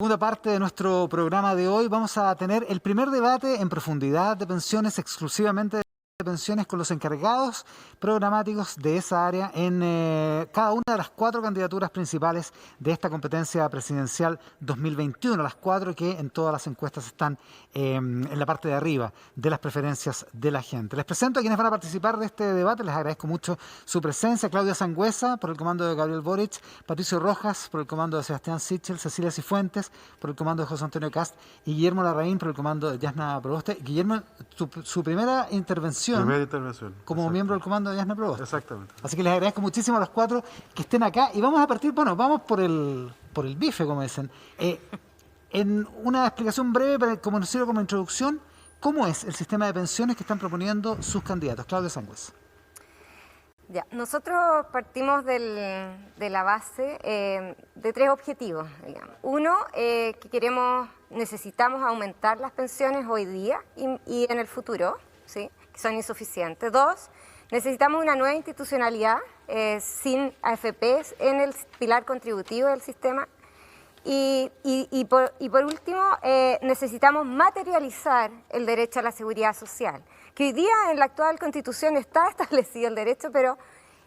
Segunda parte de nuestro programa de hoy vamos a tener el primer debate en profundidad de pensiones, exclusivamente de pensiones, con los encargados programáticos de esa área en cada una de las 4 candidaturas principales de esta competencia presidencial 2021, las 4 que en todas las encuestas están en la parte de arriba de las preferencias de la gente. Les presento a quienes van a participar de este debate, les agradezco mucho su presencia: Claudia Sangüesa por el comando de Gabriel Boric, Patricio Rojas por el comando de Sebastián Sichel, Cecilia Cifuentes por el comando de José Antonio Kast y Guillermo Larraín por el comando de Yasna Proboste. Guillermo, su primera intervención como miembro del comando de Yasna Proboste. Exactamente. Así que les agradezco muchísimo a los 4 que estén acá y vamos a partir, vamos por el bife, como dicen. En una explicación breve, como introducción, ¿cómo es el sistema de pensiones que están proponiendo sus candidatos? Claudia Sangüesa. Ya, nosotros partimos de la base de 3 objetivos, digamos. Uno, que necesitamos aumentar las pensiones hoy día y en el futuro, ¿sí?, que son insuficientes. 2, necesitamos una nueva institucionalidad sin AFPs en el pilar contributivo del sistema. Y por último, necesitamos materializar el derecho a la seguridad social, que hoy día en la actual Constitución está establecido el derecho, pero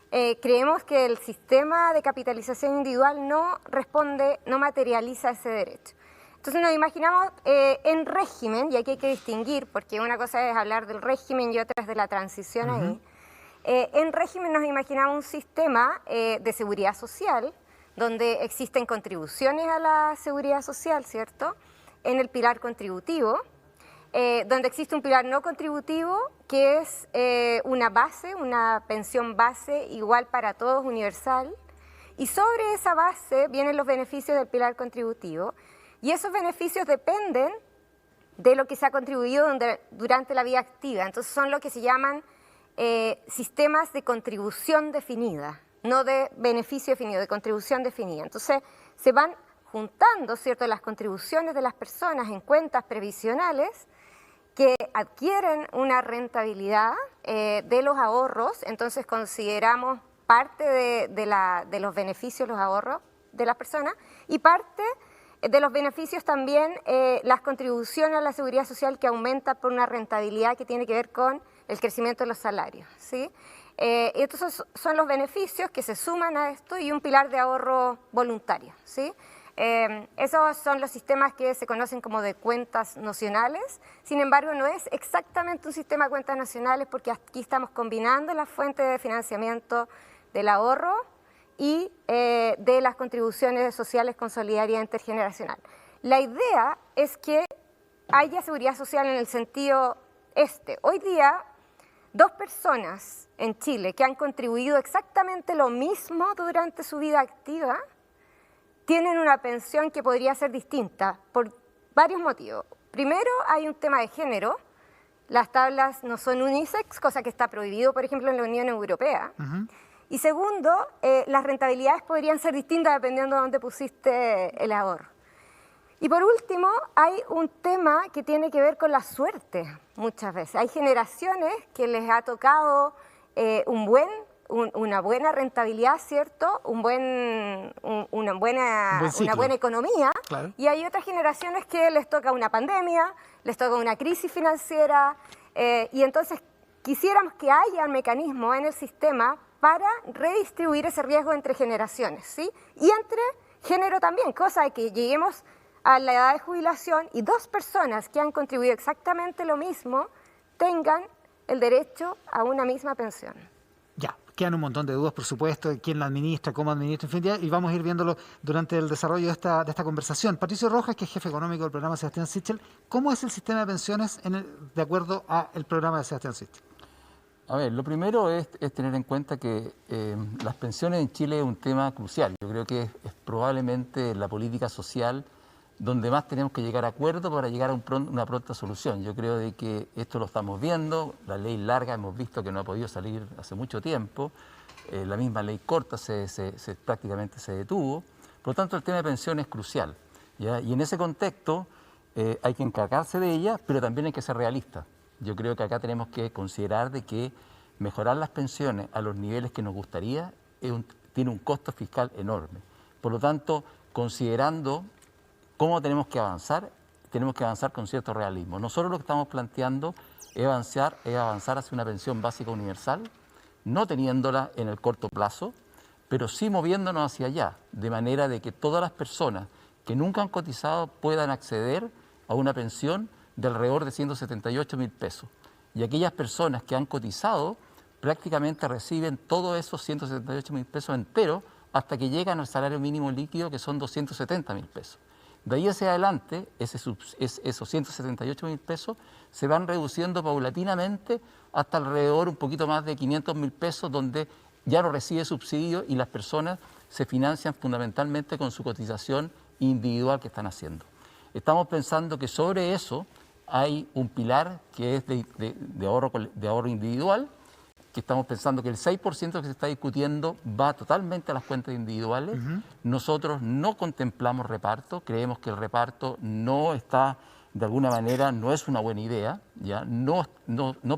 creemos que el sistema de capitalización individual no materializa ese derecho. Entonces nos imaginamos en régimen, y aquí hay que distinguir, porque una cosa es hablar del régimen y otra es de la transición ahí. En régimen nos imaginamos un sistema de seguridad social, donde existen contribuciones a la seguridad social, ¿cierto?, en el pilar contributivo, donde existe un pilar no contributivo, que es una pensión base igual para todos, universal, y sobre esa base vienen los beneficios del pilar contributivo, y esos beneficios dependen de lo que se ha contribuido durante la vida activa. Entonces son lo que se llaman sistemas de contribución definida, no de beneficio definido, de contribución definida. Entonces se van juntando, ¿cierto?, las contribuciones de las personas en cuentas previsionales que adquieren una rentabilidad de los ahorros. Entonces consideramos parte de los beneficios, los ahorros de las personas, y parte de los beneficios también las contribuciones a la seguridad social, que aumenta por una rentabilidad que tiene que ver con el crecimiento de los salarios, ¿sí? Estos son los beneficios que se suman a esto, y un pilar de ahorro voluntario, ¿sí? Esos son los sistemas que se conocen como de cuentas nocionales. Sin embargo, no es exactamente un sistema de cuentas nacionales, porque aquí estamos combinando la fuente de financiamiento del ahorro y de las contribuciones sociales con solidaridad intergeneracional. La idea es que haya seguridad social en el sentido hoy día, 2 personas en Chile que han contribuido exactamente lo mismo durante su vida activa tienen una pensión que podría ser distinta por varios motivos. Primero, hay un tema de género. Las tablas no son unisex, cosa que está prohibido, por ejemplo, en la Unión Europea. Y segundo, las rentabilidades podrían ser distintas dependiendo de dónde pusiste el ahorro. Y por último, hay un tema que tiene que ver con la suerte muchas veces. Hay generaciones que les ha tocado una buena rentabilidad, ¿cierto?, una buena economía, claro. Y hay otras generaciones que les toca una pandemia, les toca una crisis financiera, y entonces quisiéramos que haya un mecanismo en el sistema para redistribuir ese riesgo entre generaciones, ¿sí?, y entre género también, cosa de que lleguemos a la edad de jubilación y 2 personas que han contribuido exactamente lo mismo tengan el derecho a una misma pensión. Ya, quedan un montón de dudas, por supuesto, de quién la administra, cómo administra, en fin, y vamos a ir viéndolo durante el desarrollo de esta conversación. Patricio Rojas, que es jefe económico del programa Sebastián Sichel, ¿cómo es el sistema de pensiones de acuerdo al programa de Sebastián Sichel? A ver, lo primero es tener en cuenta que las pensiones en Chile es un tema crucial. Yo creo que es probablemente la política social donde más tenemos que llegar a acuerdo para llegar a una pronta solución. Yo creo de que esto lo estamos viendo, la ley larga hemos visto que no ha podido salir hace mucho tiempo, la misma ley corta prácticamente se detuvo, por lo tanto el tema de pensión es crucial, ¿ya? Y en ese contexto hay que encargarse de ella, pero también hay que ser realista. Yo creo que acá tenemos que considerar de que mejorar las pensiones a los niveles que nos gustaría tiene un costo fiscal enorme. Por lo tanto, considerando ¿Cómo tenemos que avanzar? Tenemos que avanzar con cierto realismo. Nosotros lo que estamos planteando es avanzar hacia una pensión básica universal, no teniéndola en el corto plazo, pero sí moviéndonos hacia allá, de manera de que todas las personas que nunca han cotizado puedan acceder a una pensión de alrededor de 178.000 pesos. Y aquellas personas que han cotizado prácticamente reciben todos esos 178.000 pesos enteros hasta que llegan al salario mínimo líquido, que son 270.000 pesos. De ahí hacia adelante, esos 178.000 pesos se van reduciendo paulatinamente hasta alrededor un poquito más de 500.000 pesos, donde ya no recibe subsidio y las personas se financian fundamentalmente con su cotización individual que están haciendo. Estamos pensando que sobre eso hay un pilar que es de ahorro individual, que estamos pensando que el 6% que se está discutiendo va totalmente a las cuentas individuales. Nosotros no contemplamos reparto, creemos que el reparto no está, de alguna manera, no es una buena idea, ¿ya? No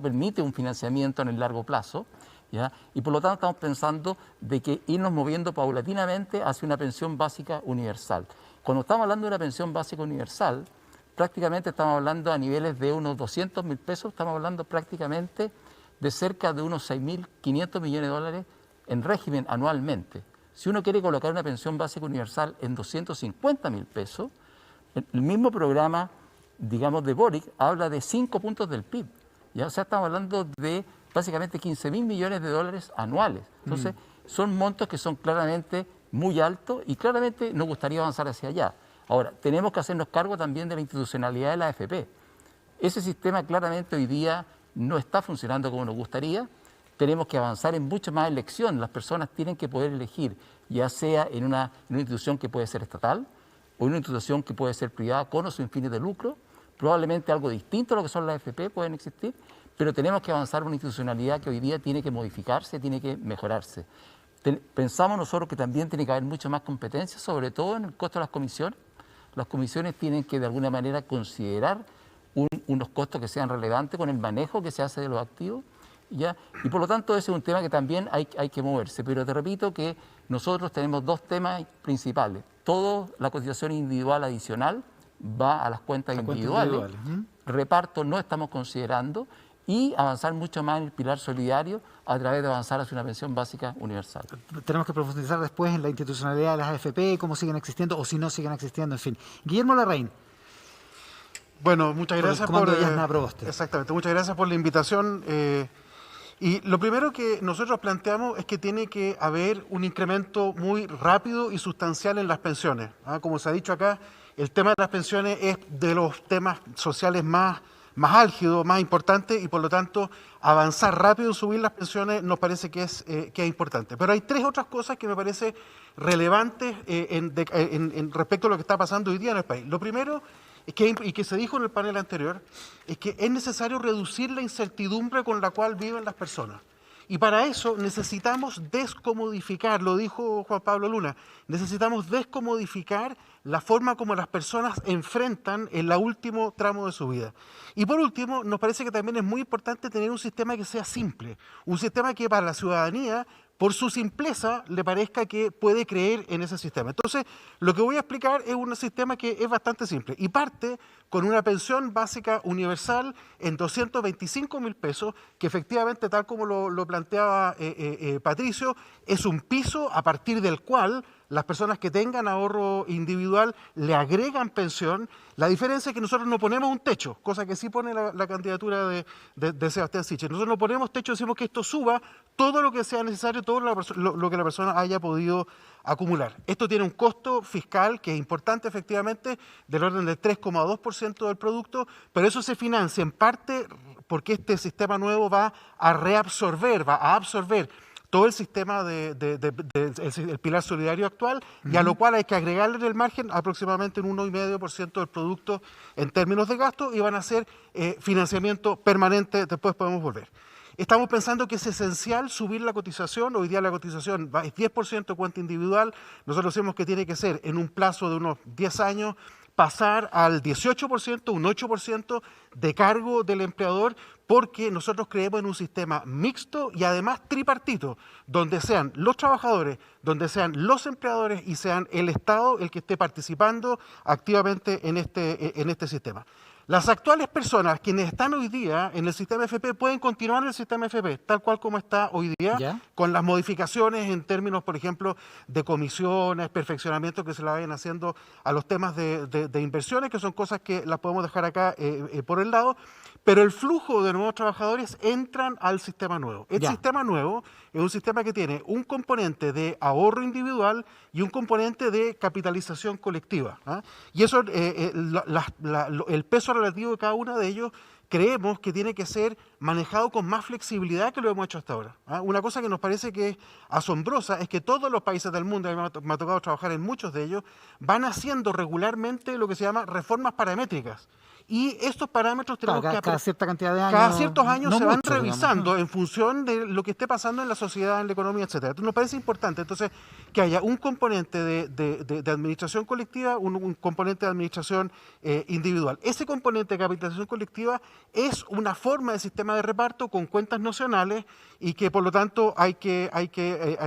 permite un financiamiento en el largo plazo, ¿ya? Y por lo tanto estamos pensando de que irnos moviendo paulatinamente hacia una pensión básica universal. Cuando estamos hablando de una pensión básica universal, prácticamente estamos hablando a niveles de unos 200.000 pesos, estamos hablando prácticamente de cerca de unos 6.500 millones de dólares en régimen anualmente. Si uno quiere colocar una pensión básica universal en 250.000 pesos, el mismo programa, digamos, de Boric habla de 5 puntos del PIB. ¿Ya? O sea, estamos hablando de básicamente 15.000 millones de dólares anuales. Entonces, son montos que son claramente muy altos y claramente nos gustaría avanzar hacia allá. Ahora, tenemos que hacernos cargo también de la institucionalidad de la AFP. Ese sistema claramente hoy día no está funcionando como nos gustaría. Tenemos que avanzar en mucho más elección. Las personas tienen que poder elegir, ya sea en una institución que puede ser estatal o en una institución que puede ser privada con o sin fines de lucro. Probablemente algo distinto a lo que son las AFP pueden existir, pero tenemos que avanzar en una institucionalidad que hoy día tiene que modificarse, tiene que mejorarse. Pensamos nosotros que también tiene que haber mucho más competencia, sobre todo en el costo de las comisiones. Las comisiones tienen que de alguna manera considerar unos costos que sean relevantes con el manejo que se hace de los activos, ¿ya? Y por lo tanto ese es un tema que también hay que moverse. Pero te repito que nosotros tenemos dos temas principales. Toda la cotización individual adicional va a las cuentas individuales. Reparto no estamos considerando, y avanzar mucho más en el pilar solidario a través de avanzar hacia una pensión básica universal. Tenemos que profundizar después en la institucionalidad de las AFP, cómo siguen existiendo o si no siguen existiendo, en fin. Guillermo Larraín. Bueno, muchas gracias Exactamente, muchas gracias por la invitación. Y lo primero que nosotros planteamos es que tiene que haber un incremento muy rápido y sustancial en las pensiones. Como se ha dicho acá, el tema de las pensiones es de los temas sociales más álgidos, más importantes, y por lo tanto avanzar rápido en subir las pensiones nos parece que es importante. Pero hay tres otras cosas que me parece relevantes respecto a lo que está pasando hoy día en el país. Lo primero y que se dijo en el panel anterior, es que es necesario reducir la incertidumbre con la cual viven las personas. Y para eso necesitamos descomodificar, lo dijo Juan Pablo Luna, necesitamos descomodificar la forma como las personas enfrentan el último tramo de su vida. Y por último, nos parece que también es muy importante tener un sistema que sea simple, un sistema que para la ciudadanía, por su simpleza, le parezca que puede creer en ese sistema. Entonces, lo que voy a explicar es un sistema que es bastante simple y parte con una pensión básica universal en 225.000 pesos, que efectivamente, tal como lo planteaba Patricio, es un piso a partir del cual las personas que tengan ahorro individual le agregan pensión. La diferencia es que nosotros no ponemos un techo, cosa que sí pone la candidatura de Sebastián Sichel. Nosotros no ponemos techo, decimos que esto suba todo lo que sea necesario, todo lo que la persona haya podido acumular. Esto tiene un costo fiscal que es importante, efectivamente, del orden del 3,2% del producto, pero eso se financia en parte porque este sistema nuevo va a absorber todo el sistema del pilar solidario actual, y a lo cual hay que agregarle en el margen aproximadamente un 1,5% del producto en términos de gasto, y van a ser financiamiento permanente, después podemos volver. Estamos pensando que es esencial subir la cotización. Hoy día la cotización es 10% cuenta individual. Nosotros decimos que tiene que ser en un plazo de unos 10 años, pasar al 18%, un 8% de cargo del empleador, porque nosotros creemos en un sistema mixto y además tripartito, donde sean los trabajadores, donde sean los empleadores y sean el Estado el que esté participando activamente en este sistema. Las actuales personas, quienes están hoy día en el sistema FP, pueden continuar en el sistema FP, tal cual como está hoy día, ¿Ya? con las modificaciones en términos, por ejemplo, de comisiones, perfeccionamiento que se le vayan haciendo a los temas de inversiones, que son cosas que las podemos dejar acá por el lado, pero el flujo de nuevos trabajadores entran al sistema nuevo. El Ya. sistema nuevo es un sistema que tiene un componente de ahorro individual y un componente de capitalización colectiva, ¿ah? Y eso, el peso relativo de cada uno de ellos, creemos que tiene que ser manejado con más flexibilidad que lo hemos hecho hasta ahora, ¿ah? Una cosa que nos parece que es asombrosa es que todos los países del mundo, y me ha tocado trabajar en muchos de ellos, van haciendo regularmente lo que se llama reformas paramétricas. Y estos parámetros tenemos Claro, que cada cierta cantidad de años. cada ciertos años no se van mucho, digamos. revisando en función de lo que esté pasando en la sociedad, en la economía, etcétera. Entonces nos parece importante entonces que haya un componente de administración colectiva, un componente de administración individual. Ese componente de capitalización colectiva es una forma de sistema de reparto con cuentas nocionales y que por lo tanto hay que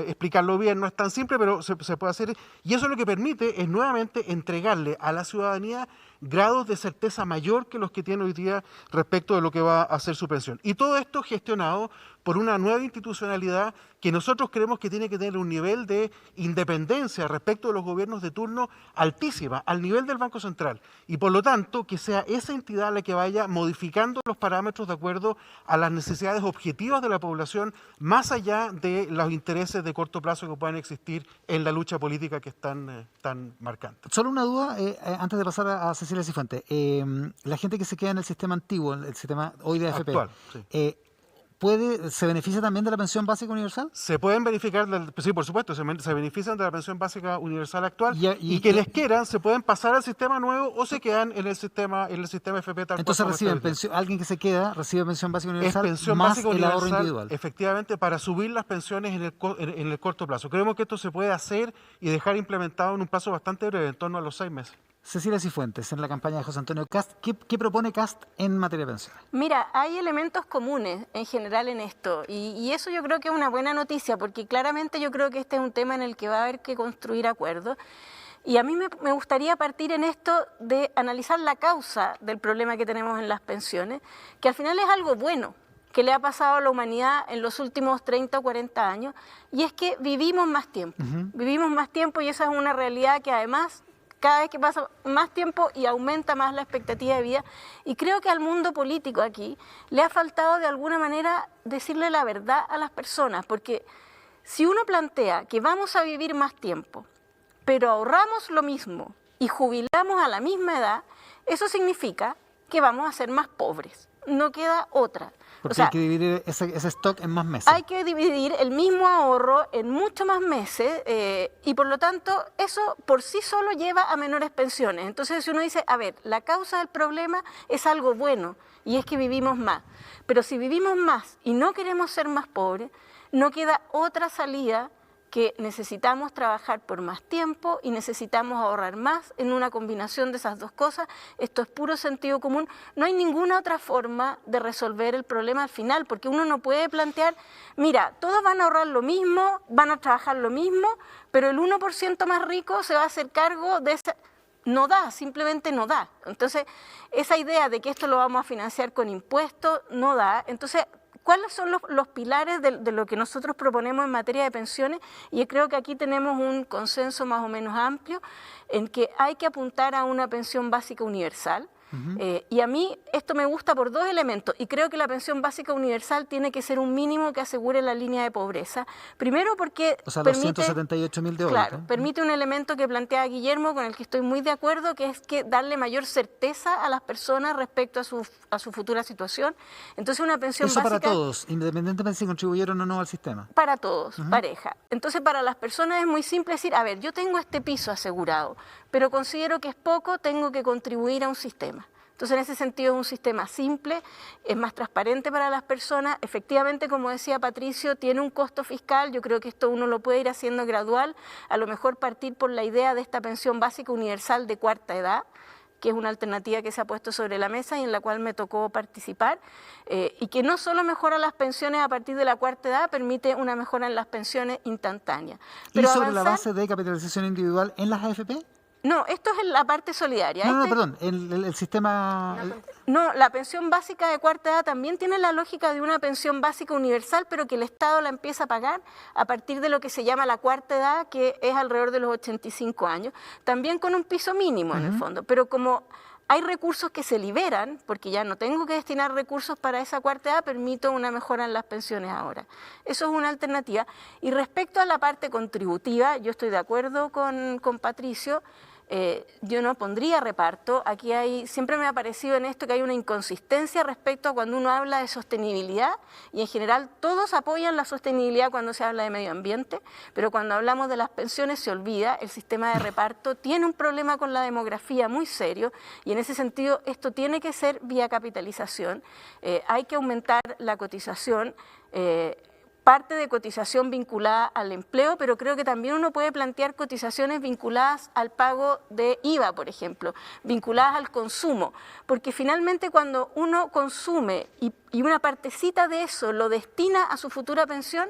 explicarlo bien. No es tan simple, pero se puede hacer. Y eso lo que permite es nuevamente entregarle a la ciudadanía grados de certeza mayor que los que tiene hoy día respecto de lo que va a ser su pensión. Y todo esto gestionado por una nueva institucionalidad que nosotros creemos que tiene que tener un nivel de independencia respecto de los gobiernos de turno altísima, al nivel del Banco Central. Y por lo tanto, que sea esa entidad la que vaya modificando los parámetros de acuerdo a las necesidades objetivas de la población, más allá de los intereses de corto plazo que puedan existir en la lucha política que están tan marcantes. Solo una duda, antes de pasar a Cecilia Cifuentes. La gente que se queda en el sistema antiguo, el sistema hoy de AFP, Actual, sí. ¿se beneficia también de la pensión básica universal? Se pueden beneficiar, sí, por supuesto, se benefician de la pensión básica universal actual Y quienes quieran se pueden pasar al sistema nuevo o se quedan en el sistema FP tal Entonces cual como reciben está hoy día. alguien que se queda recibe pensión básica Es universal pensión más básica el ahorro universal, individual. efectivamente, para subir las pensiones en el corto plazo. Creemos que esto se puede hacer y dejar implementado en un plazo bastante breve, en torno a los 6 meses. Cecilia Cifuentes, en la campaña de José Antonio Kast, ¿qué propone Kast en materia de pensiones? Mira, hay elementos comunes en general en esto y eso yo creo que es una buena noticia porque claramente yo creo que este es un tema en el que va a haber que construir acuerdos y a mí me gustaría partir en esto de analizar la causa del problema que tenemos en las pensiones, que al final es algo bueno que le ha pasado a la humanidad en los últimos 30 o 40 años y es que vivimos más tiempo, vivimos más tiempo y esa es una realidad que además cada vez que pasa más tiempo y aumenta más la expectativa de vida. Y creo que al mundo político aquí le ha faltado de alguna manera decirle la verdad a las personas, porque si uno plantea que vamos a vivir más tiempo, pero ahorramos lo mismo y jubilamos a la misma edad, eso significa que vamos a ser más pobres. No queda otra. Porque hay que dividir ese stock en más meses. Hay que dividir el mismo ahorro en muchos más meses y por lo tanto eso por sí solo lleva a menores pensiones. Entonces si uno dice, a ver, la causa del problema es algo bueno y es que vivimos más. Pero si vivimos más y no queremos ser más pobres, no queda otra salida que necesitamos trabajar por más tiempo y necesitamos ahorrar más en una combinación de esas dos cosas. Esto es puro sentido común. No hay ninguna otra forma de resolver el problema al final, porque uno no puede plantear, mira, todos van a ahorrar lo mismo, van a trabajar lo mismo, pero el 1% más rico se va a hacer cargo de esa... No da, simplemente no da. Entonces, esa idea de que esto lo vamos a financiar con impuestos, no da. Entonces, ¿cuáles son los pilares de lo que nosotros proponemos en materia de pensiones? Y yo creo que aquí tenemos un consenso más o menos amplio en que hay que apuntar a una pensión básica universal. Y a mí esto me gusta por dos elementos y creo que la pensión básica universal tiene que ser un mínimo que asegure la línea de pobreza. Primero porque o sea, permite, los 178.000 de hoy. claro, permite un elemento que plantea Guillermo con el que estoy muy de acuerdo, que es que darle mayor certeza a las personas respecto a su futura situación. Entonces una pensión Eso básica... para todos, independientemente si contribuyeron o no al sistema. Para todos, pareja. Entonces, para las personas es muy simple decir, a ver, yo tengo este piso asegurado, pero considero que es poco, tengo que contribuir a un sistema. Entonces, en ese sentido es un sistema simple, es más transparente para las personas. Efectivamente, como decía Patricio, tiene un costo fiscal. Yo creo que esto uno lo puede ir haciendo gradual. A lo mejor partir por la idea de esta pensión básica universal de cuarta edad, que es una alternativa que se ha puesto sobre la mesa y en la cual me tocó participar, y que no solo mejora las pensiones a partir de la cuarta edad, permite una mejora en las pensiones instantáneas. ¿Y sobre la base de capitalización individual en las AFP? No, esto es en la parte solidaria. No, perdón, el sistema... No, la pensión básica de cuarta edad también tiene la lógica de una pensión básica universal, pero que el Estado la empieza a pagar a partir de lo que se llama la cuarta edad, que es alrededor de los 85 años, también con un piso mínimo en el fondo, pero como hay recursos que se liberan, porque ya no tengo que destinar recursos para esa cuarta edad, permito una mejora en las pensiones ahora. Eso es una alternativa. Y respecto a la parte contributiva, yo estoy de acuerdo con Patricio. Yo no pondría reparto. Aquí siempre me ha parecido en esto que hay una inconsistencia respecto a cuando uno habla de sostenibilidad, y en general todos apoyan la sostenibilidad cuando se habla de medio ambiente, pero cuando hablamos de las pensiones se olvida. El sistema de reparto tiene un problema con la demografía muy serio, y en ese sentido esto tiene que ser vía capitalización. Hay que aumentar la cotización, parte de cotización vinculada al empleo, pero creo que también uno puede plantear cotizaciones vinculadas al pago de IVA, por ejemplo, vinculadas al consumo, porque finalmente cuando uno consume y una partecita de eso lo destina a su futura pensión,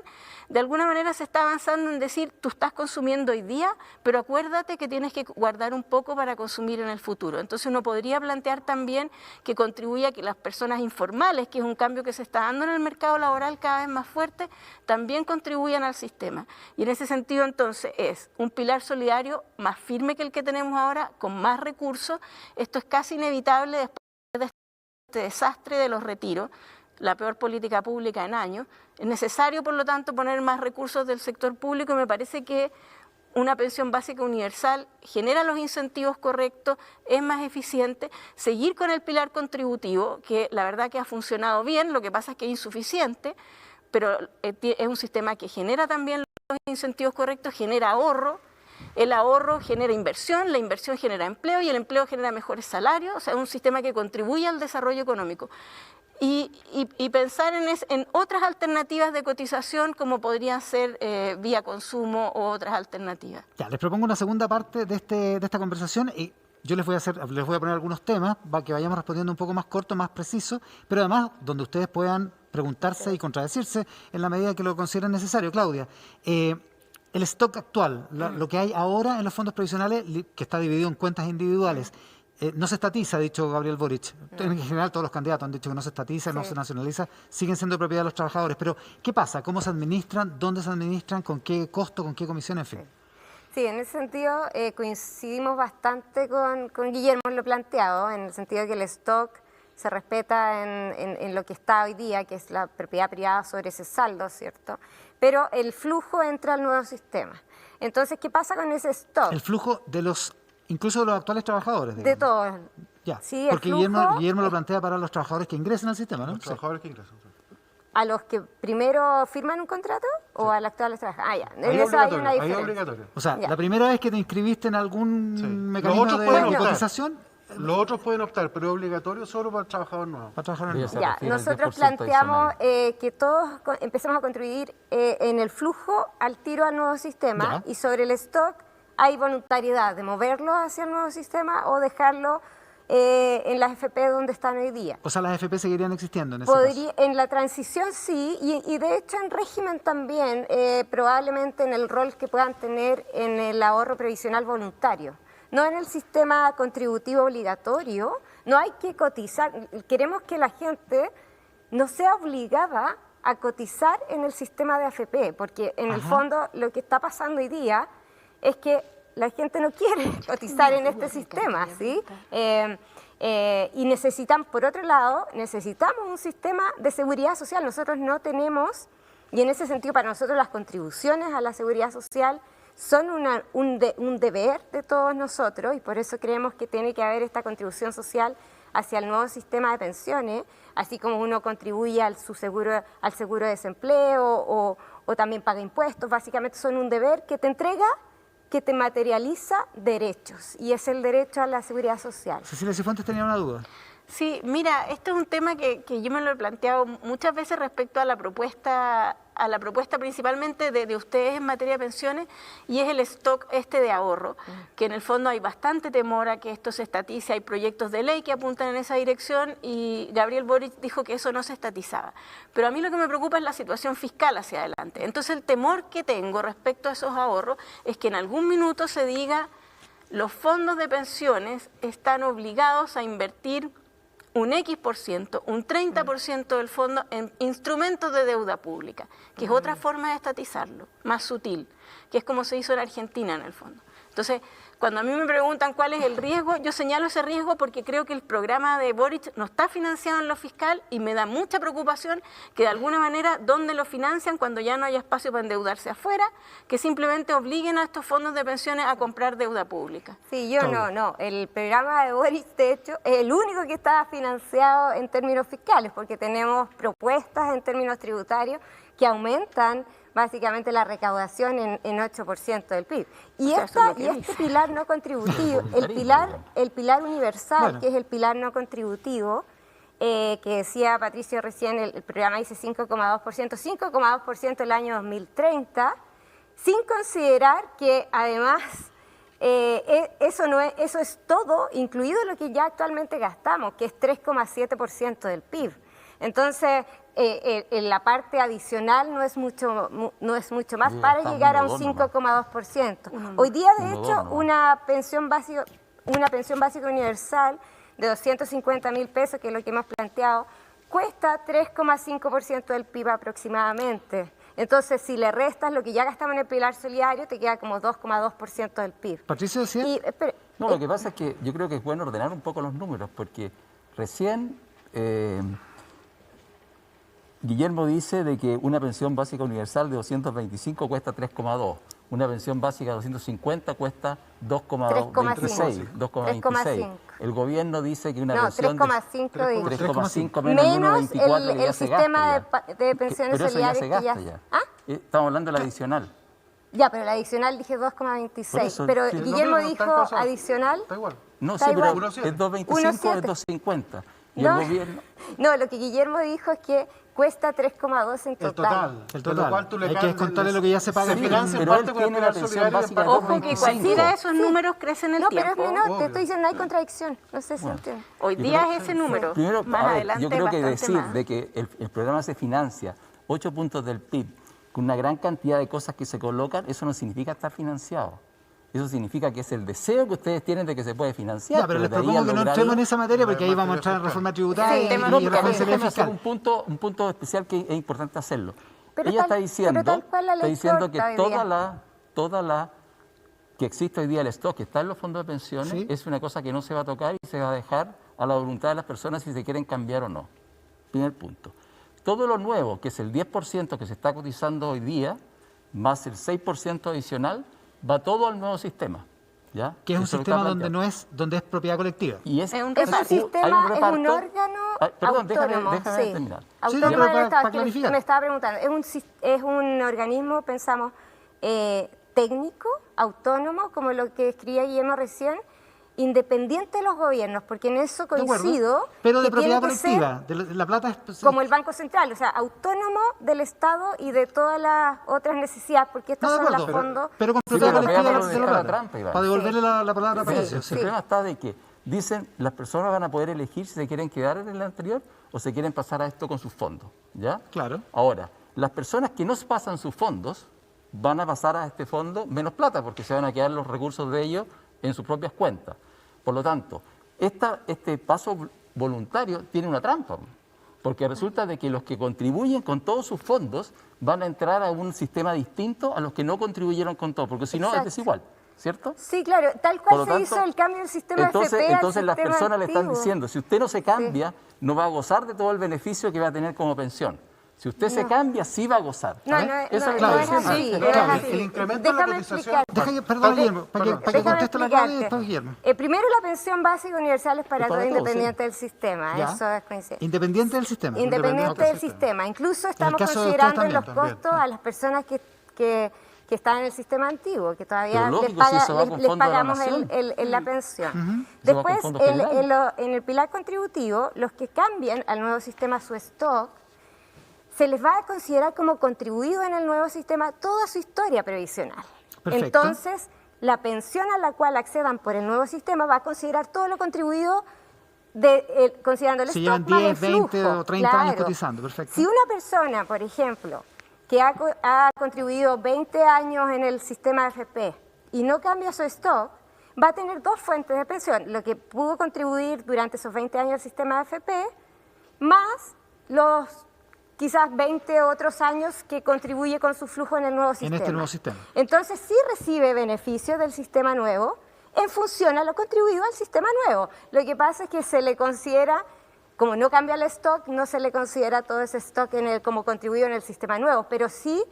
de alguna manera se está avanzando en decir, tú estás consumiendo hoy día, pero acuérdate que tienes que guardar un poco para consumir en el futuro. Entonces uno podría plantear también que contribuya a que las personas informales, que es un cambio que se está dando en el mercado laboral cada vez más fuerte, también contribuyan al sistema. Y en ese sentido entonces es un pilar solidario más firme que el que tenemos ahora, con más recursos. Esto es casi inevitable después de este desastre de los retiros, la peor política pública en años. Es necesario, por lo tanto, poner más recursos del sector público, y me parece que una pensión básica universal genera los incentivos correctos, es más eficiente. Seguir con el pilar contributivo, que la verdad que ha funcionado bien, lo que pasa es que es insuficiente, pero es un sistema que genera también los incentivos correctos, genera ahorro. El ahorro genera inversión, la inversión genera empleo y el empleo genera mejores salarios. O sea, es un sistema que contribuye al desarrollo económico. Y pensar en otras alternativas de cotización, como podrían ser vía consumo o otras alternativas. Ya, les propongo una segunda parte de esta conversación, y yo les voy a poner algunos temas para que vayamos respondiendo un poco más corto, más preciso, pero además donde ustedes puedan preguntarse y contradecirse en la medida que lo consideren necesario. Claudia, el stock actual, lo que hay ahora en los fondos previsionales, que está dividido en cuentas individuales, no se estatiza, ha dicho Gabriel Boric. En general todos los candidatos han dicho que no se estatiza, no se nacionaliza, siguen siendo propiedad de los trabajadores. Pero, ¿qué pasa? ¿Cómo se administran? ¿Dónde se administran? ¿Con qué costo? ¿Con qué comisión? En fin. Sí, en ese sentido coincidimos bastante con Guillermo en lo planteado, en el sentido de que el stock se respeta en lo que está hoy día, que es la propiedad privada sobre ese saldo, ¿cierto? Pero el flujo entra al nuevo sistema. Entonces, ¿qué pasa con ese stock? El flujo de incluso de los actuales trabajadores. Digamos. De todos. Ya, Sí, porque Guillermo lo plantea para los trabajadores que ingresan al sistema, ¿no? Los trabajadores que ingresan. ¿A los que primero firman un contrato o a los actuales trabajadores? Ah, ya. Ahí En eso hay una ahí diferencia. obligatorio. O sea, Ya. la primera vez que te inscribiste en algún Sí. mecanismo Los otros pueden de optar. cotización, Los otros pueden optar, pero es obligatorio solo para el trabajador nuevo. para trabajar en Voy a el Se Ya, refiere al nosotros 10% planteamos adicional. que todos empecemos a contribuir en el flujo al tiro al nuevo sistema, Ya. y sobre el stock hay voluntariedad de moverlo hacia el nuevo sistema o dejarlo en las FP donde están hoy día. O sea, las FP seguirían existiendo en ese caso. En la transición sí, y de hecho en régimen también, probablemente en el rol que puedan tener en el ahorro previsional voluntario. No en el sistema contributivo obligatorio, no hay que cotizar. Queremos que la gente no sea obligada a cotizar en el sistema de AFP, porque en el fondo lo que está pasando hoy día es que la gente no quiere cotizar en este sistema, ¿sí? Y necesitan, por otro lado, necesitamos un sistema de seguridad social. Nosotros no tenemos, y en ese sentido para nosotros las contribuciones a la seguridad social son un deber de todos nosotros, y por eso creemos que tiene que haber esta contribución social hacia el nuevo sistema de pensiones, así como uno contribuye al seguro de desempleo o también paga impuestos. Básicamente son un deber que te entrega, que te materializa derechos, y es el derecho a la seguridad social. Cecilia Cifuentes tenía una duda. Sí, mira, este es un tema que yo me lo he planteado muchas veces respecto a la propuesta principalmente de ustedes en materia de pensiones, y es el stock de ahorro, que en el fondo hay bastante temor a que esto se estatice, hay proyectos de ley que apuntan en esa dirección y Gabriel Boric dijo que eso no se estatizaba. Pero a mí lo que me preocupa es la situación fiscal hacia adelante. Entonces el temor que tengo respecto a esos ahorros es que en algún minuto se diga los fondos de pensiones están obligados a invertir un X%, un 30% del fondo en instrumentos de deuda pública, que es otra forma de estatizarlo, más sutil, que es como se hizo en Argentina en el fondo. Entonces, cuando a mí me preguntan cuál es el riesgo, yo señalo ese riesgo porque creo que el programa de Boric no está financiado en lo fiscal y me da mucha preocupación que de alguna manera, ¿dónde lo financian cuando ya no haya espacio para endeudarse afuera? Que simplemente obliguen a estos fondos de pensiones a comprar deuda pública. Sí, no. El programa de Boric, de hecho, es el único que está financiado en términos fiscales, porque tenemos propuestas en términos tributarios que aumentan básicamente la recaudación en 8% del PIB. Y este pilar no contributivo, el pilar universal, bueno, que es el pilar no contributivo, que decía Patricio recién, el programa dice 5,2% el año 2030, sin considerar que además eso es todo, incluido lo que ya actualmente gastamos, que es 3,7% del PIB. Entonces, en la parte adicional no es mucho más para llegar a un 5,2%. Hoy día, de hecho, una pensión básica universal de 250.000 pesos, que es lo que hemos planteado, cuesta 3,5% del PIB aproximadamente. Entonces, si le restas lo que ya gastamos en el pilar solidario, te queda como 2,2% del PIB. Patricio decía. No, lo que pasa es que yo creo que es bueno ordenar un poco los números, porque recién Guillermo dice de que una pensión básica universal de 225 cuesta 3,2, una pensión básica de 250 cuesta 2,26. El gobierno dice que una pensión 3,5 menos el 1,24 que ya se gasta. De pensiones solidarias que ya se gasta. Estamos hablando de la adicional. Ya, pero la adicional dije 2,26. Pero sí, Guillermo dijo adicional. Está igual. No, sí, pero igual. es 2,25 es 2,50. Y No, el gobierno... no, lo que Guillermo dijo es que cuesta 3,2 en total. El De lo total. cual tú le Hay que cambias- descontarle lo que ya se paga. Se financia en pero él parte con el tiene pilar la pensión solidario y en básica parte de Ojo que 25. cualquiera de esos números crecen en el No, pero tiempo. es menor, te obvio. estoy diciendo, no hay contradicción. No sé si Bueno. entiendo. Hoy Yo día creo- es ese número. Primero, Más a ver, adelante yo creo que bastante decir más. de que el programa se financia 8 puntos del PIB con una gran cantidad de cosas que se colocan, eso no significa estar financiado. Eso significa que es el deseo que ustedes tienen de que se puede financiar. Ya, pero les de ahí propongo a que no lograrlo- entremos en esa materia porque ahí materia vamos a entrar en fiscal. reforma tributaria Sí, y tema No, responsabilidad porque déjame hacer fiscal. un punto especial que es importante hacerlo. Pero Ella tal- está diciendo, pero tal cual la ley está diciendo que corta hoy día. toda la que existe hoy día, el stock que está en los fondos de pensiones, Sí. es una cosa que no se va a tocar y se va a dejar a la voluntad de las personas si se quieren cambiar o no. Primer punto. Todo lo nuevo, que es el 10% que se está cotizando hoy día, más el 6% adicional, va todo al nuevo sistema. ¿Ya? Que es un Eso lo sistema está donde es propiedad colectiva. y Es un Ese reparto. sistema hay un es reparto. un órgano Perdón, autónomo. déjame sí. terminar. Autónomo pero del para Estado. Es que clarificar. me estaba preguntando, es un organismo, pensamos, técnico, autónomo, como lo que escribía Guillermo recién, independiente de los gobiernos, porque en eso De acuerdo. coincido. Pero de que tiene propiedad que ser colectiva. La plata es. como el Banco Central, o sea, autónomo del Estado y de todas las otras necesidades, porque estos No, de son los acuerdo, fondos. pero con Sí, propiedad pero colectiva veamos no lo se de lo la plata. trampa, Iván. Para devolverle la palabra a Sí, Patricio. El Sí. problema está de que dicen las personas van a poder elegir si se quieren quedar en el anterior o se quieren pasar a esto con sus fondos, ¿ya? Claro. Ahora, las personas que no pasan sus fondos van a pasar a este fondo menos plata porque se van a quedar los recursos de ellos en sus propias cuentas. Por lo tanto, este paso voluntario tiene una trampa, porque resulta de que los que contribuyen con todos sus fondos van a entrar a un sistema distinto a los que no contribuyeron con todo, porque si no es Exacto. desigual, ¿cierto? Sí, claro, tal Por cual lo se tanto, hizo el cambio del sistema entonces, FP al entonces las sistema personas le están antiguo. diciendo, si usted no se cambia, no va a gozar de todo el beneficio que va a tener como pensión. Si usted se No. cambia, sí va a gozar. No, ¿Eh? no, Eso no, es no lo que es decimos. así, no claro, es así. el incremento de la Déjame cotización- explicarte. Perdón, Guillermo, para que Déjame conteste la clave y explicarte. después Guillermo. Primero, la pensión básica universal es para Es para todo todos, independiente del sistema, Ya. eso es coincidencia. Independiente del sistema. Independiente Independiente del del sistema. Incluso estamos caso de considerando ustedes en los también, costos a las personas que que están en el sistema antiguo, que todavía Pero lógico, si eso va con les fondo de la pagamos nación. la pensión. Eso va con Después, fondos generales. en el pilar contributivo, los que cambien al nuevo sistema su stock, se les va a considerar como contribuido en el nuevo sistema toda su historia previsional. Perfecto. Entonces, la pensión a la cual accedan por el nuevo sistema va a considerar todo lo contribuido considerando el Si stock llevan más el 10, 20 flujo. o 30 años Claro. cotizando, perfecto. Si una persona, por ejemplo, que ha contribuido 20 años en el sistema AFP y no cambia su stock, va a tener dos fuentes de pensión, lo que pudo contribuir durante esos 20 años al sistema AFP, más los quizás 20 otros años que contribuye con su flujo en el nuevo sistema. En este nuevo sistema. Entonces sí recibe beneficios del sistema nuevo en función a lo contribuido al sistema nuevo. Lo que pasa es que se le considera, como no cambia el stock, no se le considera todo ese stock como contribuido en el sistema nuevo, pero sí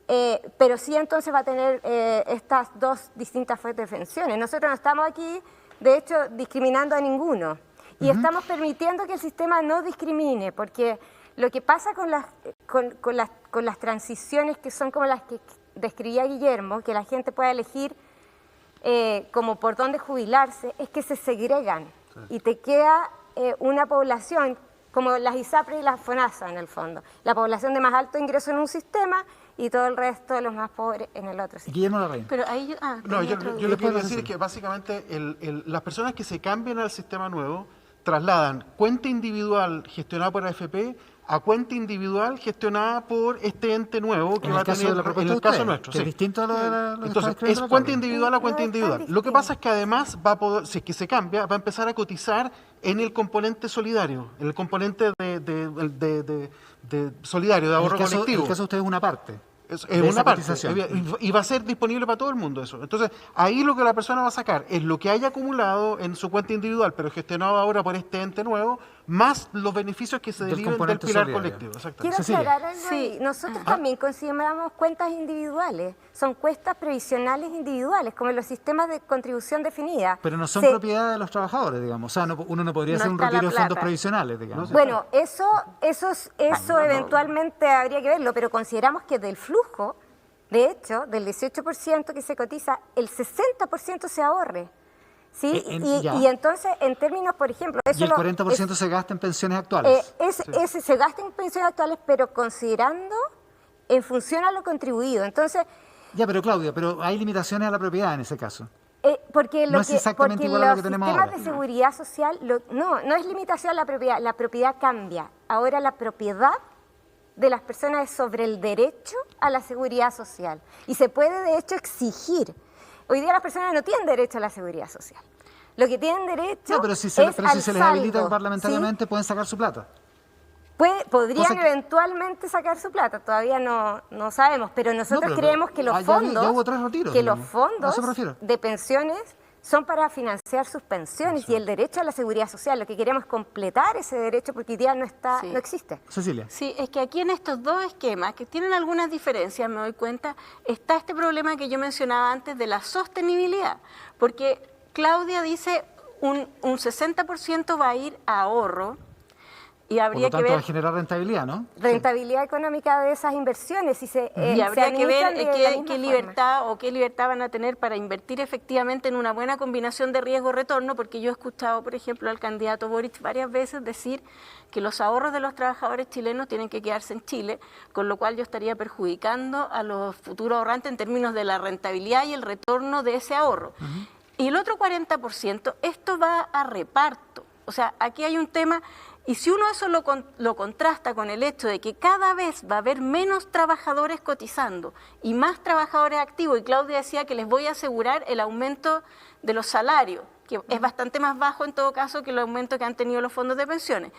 entonces va a tener estas dos distintas fuentes de pensiones. Nosotros no estamos aquí, de hecho, discriminando a ninguno. Y estamos permitiendo que el sistema no discrimine, porque lo que pasa con las transiciones que son como las que describía Guillermo, que la gente pueda elegir como por dónde jubilarse, es que se segregan y te queda una población como las ISAPRE y las FONASA en el fondo. La población de más alto ingreso en un sistema y todo el resto de los más pobres en el otro sistema. Guillermo Larraín. Pero ahí No, yo Después lo que quiero vas a decir es decir. que básicamente las personas que se cambian al sistema nuevo trasladan cuenta individual gestionada por AFP a cuenta individual gestionada por este ente nuevo que En va el a caso tener, de la propuesta en de el caso ustedes, nuestro. que Sí. es distinto a lo de lo que Entonces, está describiendo es la cuenta Claudia. individual a cuenta No, individual. están Lo que pasa es que distintos. además va a poder, si es que se cambia, va a empezar a cotizar en el componente solidario, en el componente de solidario, de En el ahorro caso, en colectivo. el caso de ustedes es una parte. Es de una esa parte, cotización. y va a ser disponible para todo el mundo eso. Entonces, ahí lo que la persona va a sacar es lo que haya acumulado en su cuenta individual, pero gestionado ahora por este ente nuevo, más los beneficios que se Del deriven del componente pilar solidario. colectivo. Exactamente. Quiero Cecilia. aclarar algo Sí. ahí. Nosotros también consideramos cuentas individuales. Son cuentas previsionales individuales, como en los sistemas de contribución definida. Pero no son Se- propiedad de los trabajadores, digamos. O sea, uno no podría No hacer un está la retiro de fondos plata. previsionales, digamos. Bueno, eso eventualmente habría que verlo, pero consideramos que del flujo, de hecho, del 18% que se cotiza, el 60% se ahorre. ¿Sí? Ya. Y entonces, en términos, por ejemplo, eso Y el 40% se gasta en pensiones actuales. ese se gasta en pensiones actuales, pero considerando en función a lo contribuido. Entonces, Ya, pero Claudia, pero hay limitaciones a la propiedad en ese caso. porque No es exactamente porque igual a lo los que tenemos sistemas ahora. de seguridad social, no es limitación a la propiedad cambia. Ahora la propiedad de las personas es sobre el derecho a la seguridad social. Y se puede, de hecho, exigir. Hoy día las personas no tienen derecho a la seguridad social. Lo que tienen derecho No, pero si se, es pero si al se les habilita saldo, parlamentariamente, pueden sacar su plata. ¿sí? Podrían Cosa que- eventualmente sacar su plata, todavía no sabemos, pero nosotros pero- creemos que los ya fondos, hubo 3 retiros, que los digamos. A fondos eso me refiero. de pensiones son para financiar sus pensiones y el derecho a la seguridad social. Lo que queremos es completar ese derecho porque hoy día no Sí. existe. Cecilia. Sí, es que aquí en estos dos esquemas, que tienen algunas diferencias, me doy cuenta, está este problema que yo mencionaba antes de la sostenibilidad. Porque Claudia dice un 60% va a ir a ahorro y Por habría lo que tanto, va a ver... generar rentabilidad, ¿no? Rentabilidad económica de esas inversiones y Y habría que ver qué qué libertad van a tener para invertir efectivamente en una buena combinación de riesgo-retorno, porque yo he escuchado, por ejemplo, al candidato Boric varias veces decir que los ahorros de los trabajadores chilenos tienen que quedarse en Chile, con lo cual yo estaría perjudicando a los futuros ahorrantes en términos de la rentabilidad y el retorno de ese ahorro. Y el otro 40%, esto va a reparto. O sea, aquí hay un tema... Y si uno eso lo contrasta con el hecho de que cada vez va a haber menos trabajadores cotizando y más trabajadores activos, y Claudia decía que les voy a asegurar el aumento de los salarios, que es bastante más bajo en todo caso que el aumento que han tenido los fondos de pensiones.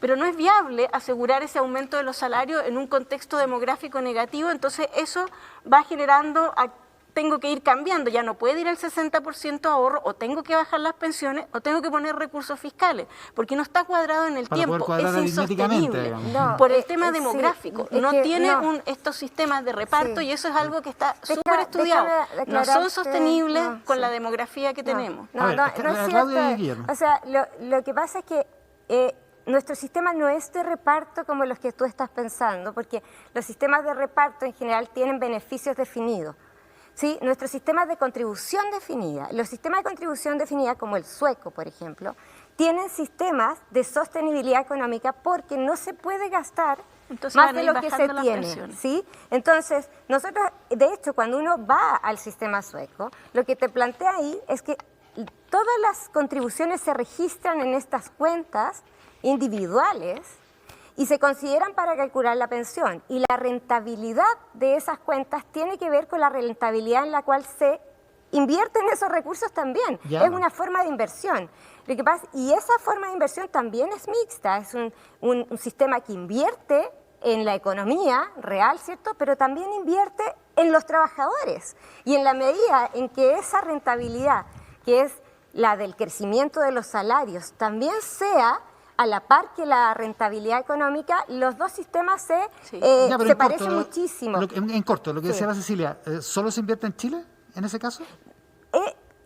Pero no es viable asegurar ese aumento de los salarios en un contexto demográfico negativo, entonces eso va generando... tengo que ir cambiando, ya no puede ir el 60% ahorro, o tengo que bajar las pensiones, o tengo que poner recursos fiscales, porque no está cuadrado en el Para poder tiempo, cuadrar es aritméticamente, insostenible digamos. No, por el tema sí, demográfico. es No que tiene no. estos sistemas de reparto Sí. y eso es algo que está Deja- súper estudiado. déjame No son aclararte, sostenibles no, con sí. la demografía que tenemos. No, A ver, no es Claudia cierto. y Guillermo. O sea, lo que pasa es que nuestro sistema no es de reparto como los que tú estás pensando, porque los sistemas de reparto en general tienen beneficios definidos. ¿sí? Nuestros sistemas de contribución definida. Los sistemas de contribución definida, como el sueco, por ejemplo, tienen sistemas de sostenibilidad económica porque no se puede gastar Entonces más van a de ir lo que se bajando las tiene, pensiones. ¿sí? Entonces, nosotros, de hecho, cuando uno va al sistema sueco, lo que te plantea ahí es que todas las contribuciones se registran en estas cuentas individuales y se consideran para calcular la pensión. Y la rentabilidad de esas cuentas tiene que ver con la rentabilidad en la cual se invierten esos recursos también. Ya. Es una forma de inversión. Lo que pasa, y esa forma de inversión también es mixta, es un sistema que invierte en la economía real, ¿cierto? Pero también invierte en los trabajadores. Y en la medida en que esa rentabilidad, que es la del crecimiento de los salarios, también sea a la par que la rentabilidad económica, los dos sistemas se Ya, pero en parecen corto, muchísimo. En corto, lo que Sí. decía la Cecilia, ¿solo se invierte en Chile en ese caso?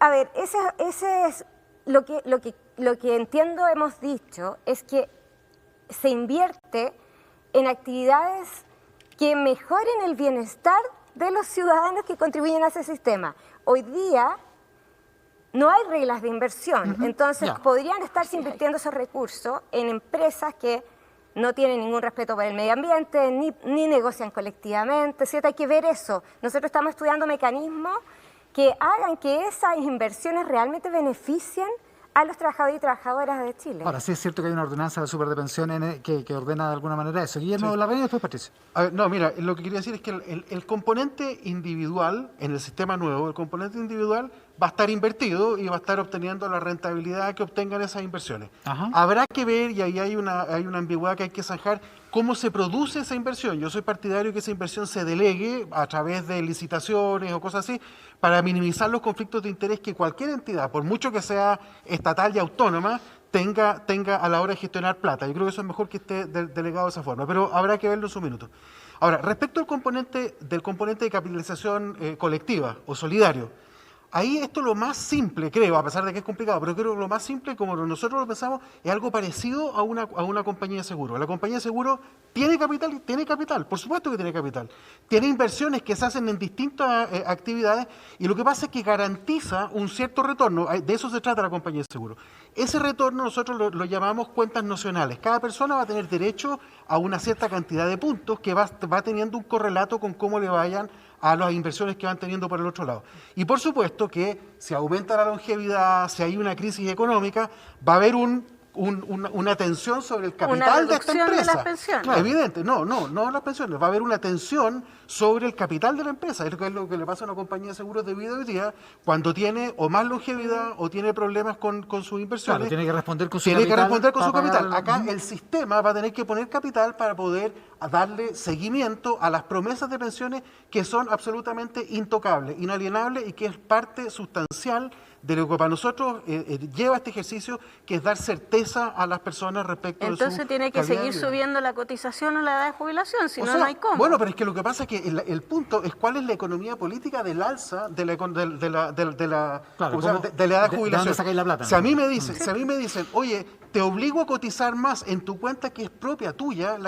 A ver, ese es lo que entiendo hemos dicho, es que se invierte en actividades que mejoren el bienestar de los ciudadanos que contribuyen a ese sistema. Hoy día no hay reglas de inversión, entonces ya. podrían estarse invirtiendo esos recursos en empresas que no tienen ningún respeto por el medio ambiente, ni negocian colectivamente, ¿cierto? Hay que ver eso. Nosotros estamos estudiando mecanismos que hagan que esas inversiones realmente beneficien a los trabajadores y trabajadoras de Chile. Ahora, sí es cierto que hay una ordenanza de superdepensiones que ordena de alguna manera eso. Guillermo Larraín y después Patricio. A ver, no, mira, lo que quería decir es que el componente individual en el sistema nuevo, el componente individual va a estar invertido y va a estar obteniendo la rentabilidad que obtengan esas inversiones. Ajá. Habrá que ver, y ahí hay una ambigüedad que hay que zanjar, cómo se produce esa inversión. Yo soy partidario que esa inversión se delegue a través de licitaciones o cosas así, para minimizar los conflictos de interés que cualquier entidad, por mucho que sea estatal y autónoma, tenga a la hora de gestionar plata. Yo creo que eso es mejor que esté delegado de esa forma, pero habrá que verlo en su minuto. Ahora, respecto al componente de capitalización colectiva o solidario, ahí esto lo más simple, creo, a pesar de que es complicado, pero creo que lo más simple, como nosotros lo pensamos, es algo parecido a una compañía de seguro. La compañía de seguro tiene capital, por supuesto que tiene capital. Tiene inversiones que se hacen en distintas actividades y lo que pasa es que garantiza un cierto retorno. De eso se trata la compañía de seguro. Ese retorno nosotros lo llamamos cuentas nocionales. Cada persona va a tener derecho a una cierta cantidad de puntos que va teniendo un correlato con cómo le vayan a las inversiones que van teniendo por el otro lado. Y por supuesto que si aumenta la longevidad, si hay una crisis económica, va a haber una tensión sobre el capital de esta reducción de empresa. las pensiones. Claro. Evidente, no las pensiones, va a haber una tensión sobre el capital de la empresa. Es lo que le pasa a una compañía de seguros de vida hoy día cuando tiene o más longevidad o tiene problemas con sus inversiones. Claro, tiene que responder con su Tiene capital. que responder con su para capital. pagar- Acá el sistema va a tener que poner capital para poder darle seguimiento a las promesas de pensiones que son absolutamente intocables, inalienables y que es parte sustancial de lo que para nosotros lleva este ejercicio, que es dar certeza a las personas respecto de su Entonces tiene que calidad de seguir vida. subiendo la cotización o la edad de jubilación, si O no, sea, no hay cómo. Bueno, pero es que lo que pasa es que el punto es cuál es la economía política del alza de la Claro, ¿cómo se llama? ¿cómo- de la edad de de jubilación. dónde sacáis la plata? Si a mí me dicen, oye, te obligo a cotizar más en tu cuenta que es propia tuya,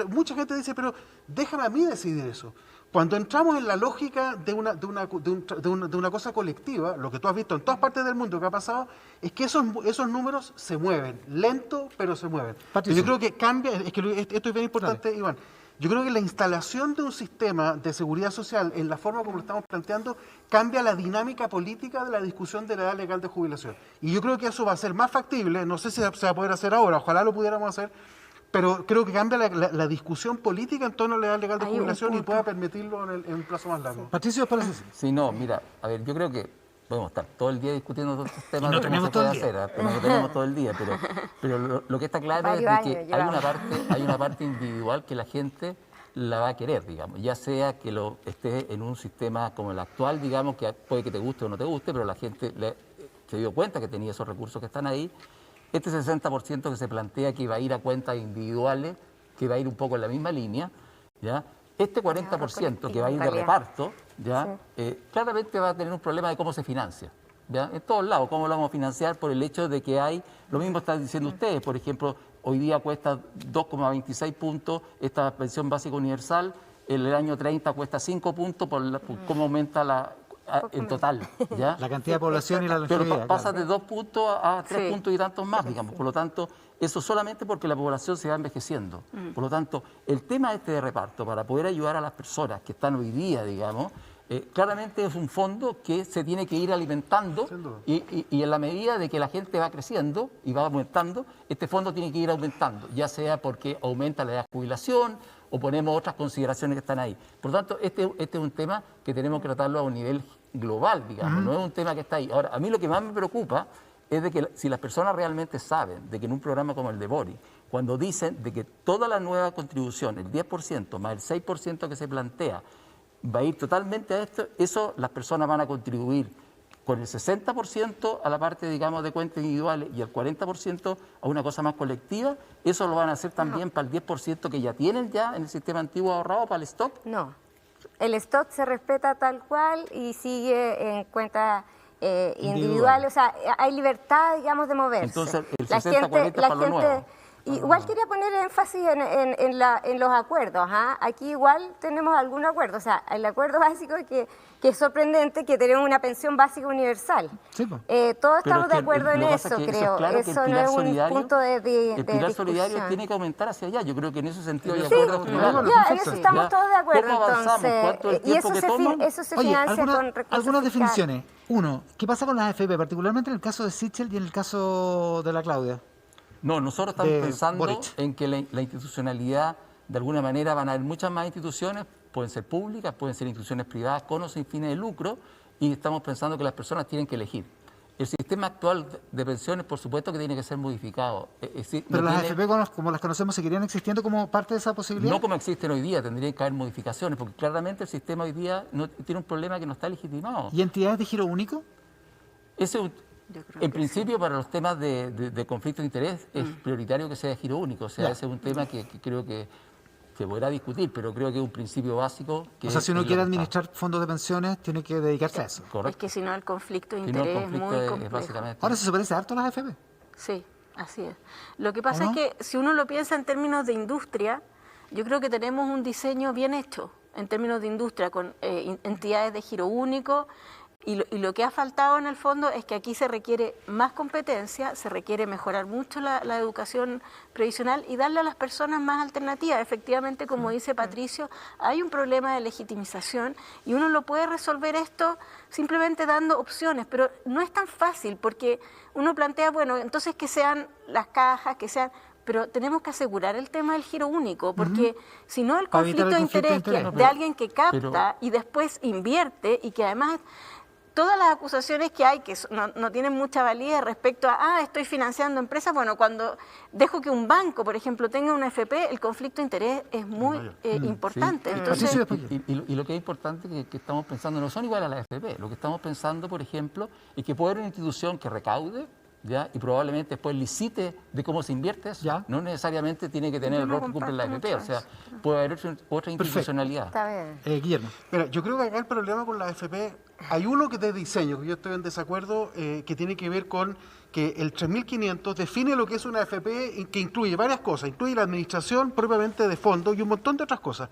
mucha gente dice, pero déjame a mí decidir eso. Cuando entramos en la lógica de una cosa colectiva, lo que tú has visto en todas partes del mundo que ha pasado, es que esos números se mueven, lento, pero se mueven. Patricio. Yo creo que cambia, esto es bien importante, Iván. Yo creo que la instalación de un sistema de seguridad social en la forma como lo estamos planteando cambia la dinámica política de la discusión de la edad legal de jubilación. Y yo creo que eso va a ser más factible, no sé si se va a poder hacer ahora, ojalá lo pudiéramos hacer, pero creo que cambia la discusión política en torno a la edad legal de Hay un jubilación y punto. pueda permitirlo en un plazo más largo. Patricio, para Cecilia. Sí, no, mira, a ver, yo creo que podemos estar todo el día discutiendo todos estos temas no de cómo tenemos se todo puede el día. hacer, pero no tenemos todo el día, pero lo que está claro es de Varios que años hay una parte individual que la gente la va a querer, digamos, ya sea que lo esté en un sistema como el actual, digamos, que puede que te guste o no te guste, pero la gente se dio cuenta que tenía esos recursos que están ahí. Este 60% que se plantea que va a ir a cuentas individuales, que va a ir un poco en la misma línea, ¿ya? Este 40% que va a ir de reparto, ¿ya? Claramente va a tener un problema de cómo se financia, ¿ya? En todos lados, cómo lo vamos a financiar por el hecho de que hay, lo mismo están diciendo ustedes, por ejemplo, hoy día cuesta 2,26 puntos esta pensión básica universal, el año 30 cuesta 5 puntos por cómo aumenta en total, ¿ya? La cantidad de población y la longevidad. Pero pasa claro. de 2 puntos a 3 Sí. puntos y tantos más, digamos. Por lo tanto, eso solamente porque la población se va envejeciendo. Por lo tanto, el tema este de reparto, para poder ayudar a las personas que están hoy día, digamos, claramente es un fondo que se tiene que ir alimentando y en la medida de que la gente va creciendo y va aumentando, este fondo tiene que ir aumentando, ya sea porque aumenta la edad de jubilación o ponemos otras consideraciones que están ahí. Por lo tanto, este es un tema que tenemos que tratarlo a un nivel global, digamos, no es un tema que está ahí. Ahora, a mí lo que más me preocupa es de que si las personas realmente saben de que en un programa como el de Boris, cuando dicen de que toda la nueva contribución, el 10% más el 6% que se plantea, va a ir totalmente a esto, eso las personas van a contribuir con el 60% a la parte, digamos, de cuentas individuales y el 40% a una cosa más colectiva, eso lo van a hacer también para el 10% que ya tienen ya en el sistema antiguo ahorrado para el stock. No, el stock se respeta tal cual y sigue en cuenta individual, o sea, hay libertad, digamos, de moverse. Entonces, el 60-40 para lo nuevo. Igual quería poner énfasis en los acuerdos. ¿Ah? Aquí igual tenemos algún acuerdo. O sea, el acuerdo básico que es sorprendente que tenemos una pensión básica universal. Sí, pues. Todos Pero estamos es que de acuerdo en lo que pasa eso, es que creo. claro que el Eso no pilar es un solidario- punto de El pilar solidario discusión. tiene que aumentar hacia allá. Yo creo que en ese sentido hay Sí, acuerdos claro. claros. ya, en eso estamos ¿Ya? todos de acuerdo. ¿Cómo avanzamos? Entonces, ¿Cuánto es el y tiempo eso que se, toma? eso se Oye, financia con recursos algunas fiscales. definiciones. Uno, ¿qué pasa con las AFP, particularmente en el caso de Sichel y en el caso de la Claudia? No, nosotros estamos de pensando Boric. en que la institucionalidad, de alguna manera, van a haber muchas más instituciones, pueden ser públicas, pueden ser instituciones privadas con o sin fines de lucro, y estamos pensando que las personas tienen que elegir. El sistema actual de pensiones, por supuesto que tiene que ser modificado. Es decir, Pero no las tiene- AFP, como las conocemos, ¿seguirían existiendo como parte de esa posibilidad? No como existen hoy día, tendrían que haber modificaciones, porque claramente el sistema hoy día tiene un problema que no está legitimado. ¿Y entidades de giro único? Ese es Yo creo en que principio, para los temas de conflicto de interés, es prioritario que sea de giro único. O sea, Ya. ese es un tema que creo que se podrá discutir, pero creo que es un principio básico. Que O sea, si uno es lo quiere que está. administrar fondos de pensiones, tiene que dedicarse a eso. Es Correcto. que si no el conflicto de Si no, el interés es conflicto muy es complejo. básicamente. Ahora eso se parece harto a las AFP. Sí, así es. Lo que pasa ¿O no? es que si uno lo piensa en términos de industria, yo creo que tenemos un diseño bien hecho en términos de industria, con entidades de giro único, y lo que ha faltado en el fondo es que aquí se requiere más competencia, se requiere mejorar mucho la educación previsional y darle a las personas más alternativas. Efectivamente, como dice Patricio, hay un problema de legitimización y uno lo puede resolver esto simplemente dando opciones, pero no es tan fácil porque uno plantea, bueno, entonces que sean las cajas, que sean... Pero tenemos que asegurar el tema del giro único, porque si no el Para evitar conflicto el de conflicto de interés interés. de alguien que capta pero- y después invierte y que además todas las acusaciones que hay que no tienen mucha validez respecto a, estoy financiando empresas, bueno, cuando dejo que un banco, por ejemplo, tenga una FP, el conflicto de interés es muy importante. Sí. Entonces, Patricio, después Y lo que es importante que estamos pensando no son iguales a las FP. Lo que estamos pensando, por ejemplo, es que puede haber una institución que recaude, ¿ya? Y probablemente después licite de cómo se invierte eso. Ya. No necesariamente tiene que tener Yo el no rol que cumple la comparto FP. O mucho sea, eso. puede haber otra institucionalidad. Está bien. Guillermo. Mira, yo creo que acá el problema con la AFP, hay uno que es de diseño, que yo estoy en desacuerdo, que tiene que ver con que el 3500 define lo que es una AFP y que incluye varias cosas, incluye la administración propiamente de fondos y un montón de otras cosas.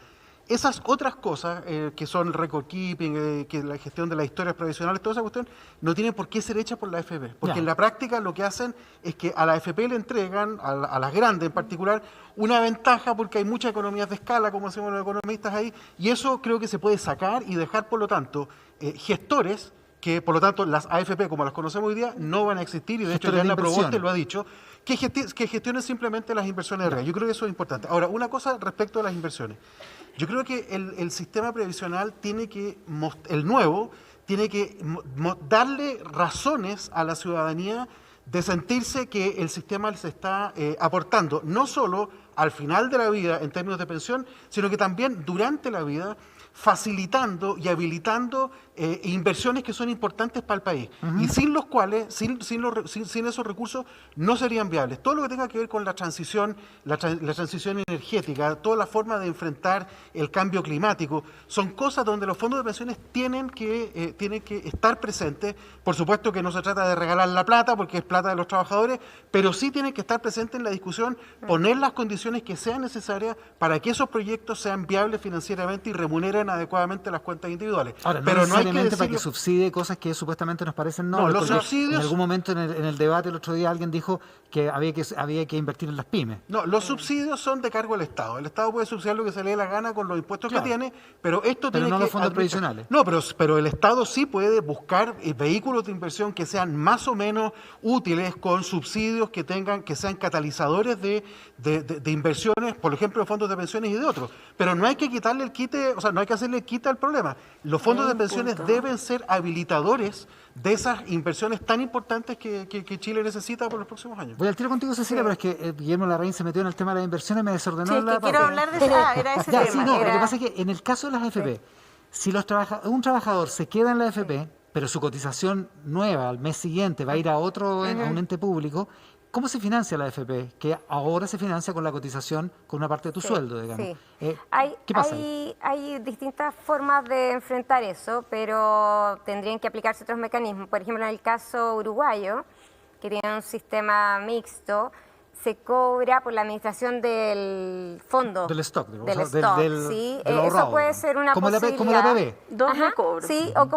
Esas otras cosas, que son el record keeping, que la gestión de las historias provisionales, toda esa cuestión, no tienen por qué ser hechas por la AFP. Porque Ya. en la práctica lo que hacen es que a la AFP le entregan, a las grandes en particular, una ventaja porque hay muchas economías de escala, como decimos los economistas ahí, y eso creo que se puede sacar y dejar, por lo tanto, gestores que, por lo tanto, las AFP, como las conocemos hoy día, no van a existir, y de hecho Gestores de Diana inversión. Proboste lo ha dicho, que gestionen simplemente las inversiones de riesgo. Yo creo que eso es importante. Ahora, una cosa respecto a las inversiones. Yo creo que el sistema previsional tiene que, el nuevo, tiene que darle razones a la ciudadanía de sentirse que el sistema les está aportando, no solo al final de la vida en términos de pensión, sino que también durante la vida, facilitando y habilitando inversiones que son importantes para el país y sin los cuales, sin esos recursos, no serían viables. Todo lo que tenga que ver con la transición energética, toda la forma de enfrentar el cambio climático, son cosas donde los fondos de pensiones tienen que estar presentes. Por supuesto que no se trata de regalar la plata, porque es plata de los trabajadores, pero sí tienen que estar presentes en la discusión, poner las condiciones que sean necesarias para que esos proyectos sean viables financieramente y remuneren adecuadamente las cuentas individuales. Ahora, pero no hay que para que decirlo... subsidie cosas que supuestamente nos parecen No, los subsidios... En algún momento en el debate el otro día alguien dijo que había que invertir en las pymes. No, los subsidios son de cargo del Estado. El Estado puede subsidiar lo que se le dé la gana con los impuestos que tiene, pero esto tiene no que... los fondos previsionales. No, pero el Estado sí puede buscar vehículos de inversión que sean más o menos útiles, con subsidios que sean catalizadores de inversiones, por ejemplo, de fondos de pensiones y de otros. Pero no hay que quitarle el quite, o sea, no hay que hacerle el quite al problema. Los fondos de pensiones deben ser habilitadores de esas inversiones tan importantes que Chile necesita por los próximos años. Voy al tiro contigo, Cecilia, pero es que Guillermo Larraín se metió en el tema de las inversiones y me desordenó Sí, es la que quiero hablar de eso. Era ese ya, tema. sí, no, lo que pasa es que en el caso de las AFP, si un trabajador se queda en la AFP, pero su cotización nueva al mes siguiente va a ir a otro, a un ente público, ¿cómo se financia la AFP? Que ahora se financia con la cotización, con una parte de tu sueldo, digamos. Sí. ¿Qué pasa ahí? Hay distintas formas de enfrentar eso, pero tendrían que aplicarse otros mecanismos. Por ejemplo, en el caso uruguayo, que tiene un sistema mixto, se cobra por la administración del fondo. Del stock, sí. del ahorrado, eso puede ser una posibilidad. Como la APB. Doble cobro. Sí, o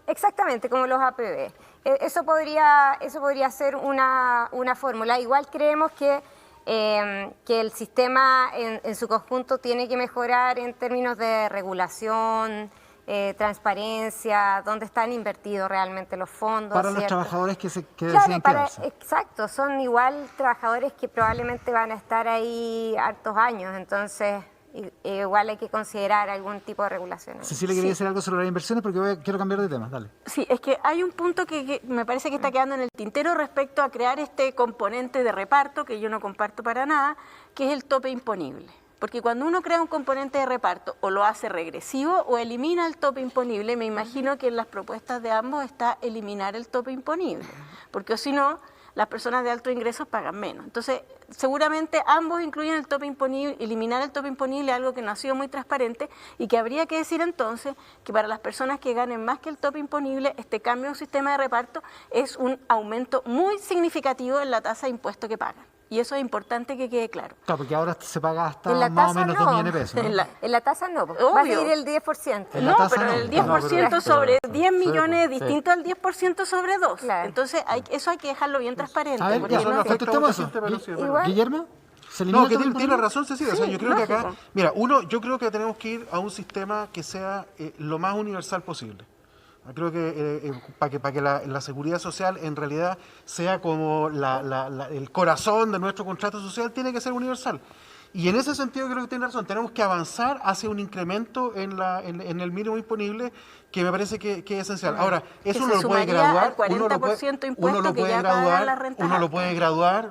exactamente, como los APB. Eso podría ser una fórmula. Igual creemos que el sistema en su conjunto tiene que mejorar en términos de regulación, transparencia, dónde están invertidos realmente los fondos. Para los ¿cierto? trabajadores que deciden quedarse. Exacto, son igual trabajadores que probablemente van a estar ahí hartos años, entonces igual hay que considerar algún tipo de regulación. Cecilia quería decir algo sobre las inversiones porque quiero cambiar de tema, dale. Sí, es que hay un punto que me parece que está quedando en el tintero respecto a crear este componente de reparto, que yo no comparto para nada, que es el tope imponible. Porque cuando uno crea un componente de reparto, o lo hace regresivo o elimina el tope imponible, me imagino que en las propuestas de ambos está eliminar el tope imponible. Porque si no, las personas de altos ingresos pagan menos. Entonces, seguramente ambos incluyen el tope imponible, eliminar el tope imponible, algo que no ha sido muy transparente, y que habría que decir entonces que para las personas que ganen más que el tope imponible, este cambio de un sistema de reparto es un aumento muy significativo en la tasa de impuesto que pagan. Y eso es importante que quede claro. Claro, porque ahora se paga hasta más o menos 2 millones de pesos, ¿no? En la tasa no, va a seguir el 10%. No, pero el 10% sobre 10 millones es distinto al 10% sobre 2. Claro. Entonces, eso hay que dejarlo bien transparente. A ver, porque ya, no- contestemos eso. Igual. Guillermo, ¿se elimina No, el que tope tiene imponible? razón, Cecilia. O sea, yo creo que acá, lógico. mira, yo creo que tenemos que ir a un sistema que sea lo más universal posible. Creo que para que la seguridad social en realidad sea como el corazón de nuestro contrato social, tiene que ser universal. Y en ese sentido creo que tiene razón. Tenemos que avanzar hacia un incremento en el mínimo imponible, que me parece que es esencial. Ahora, eso Que uno se lo puede sumaría graduar, al 40% impuesto que ya pagan las rentas uno lo altas. puede graduar,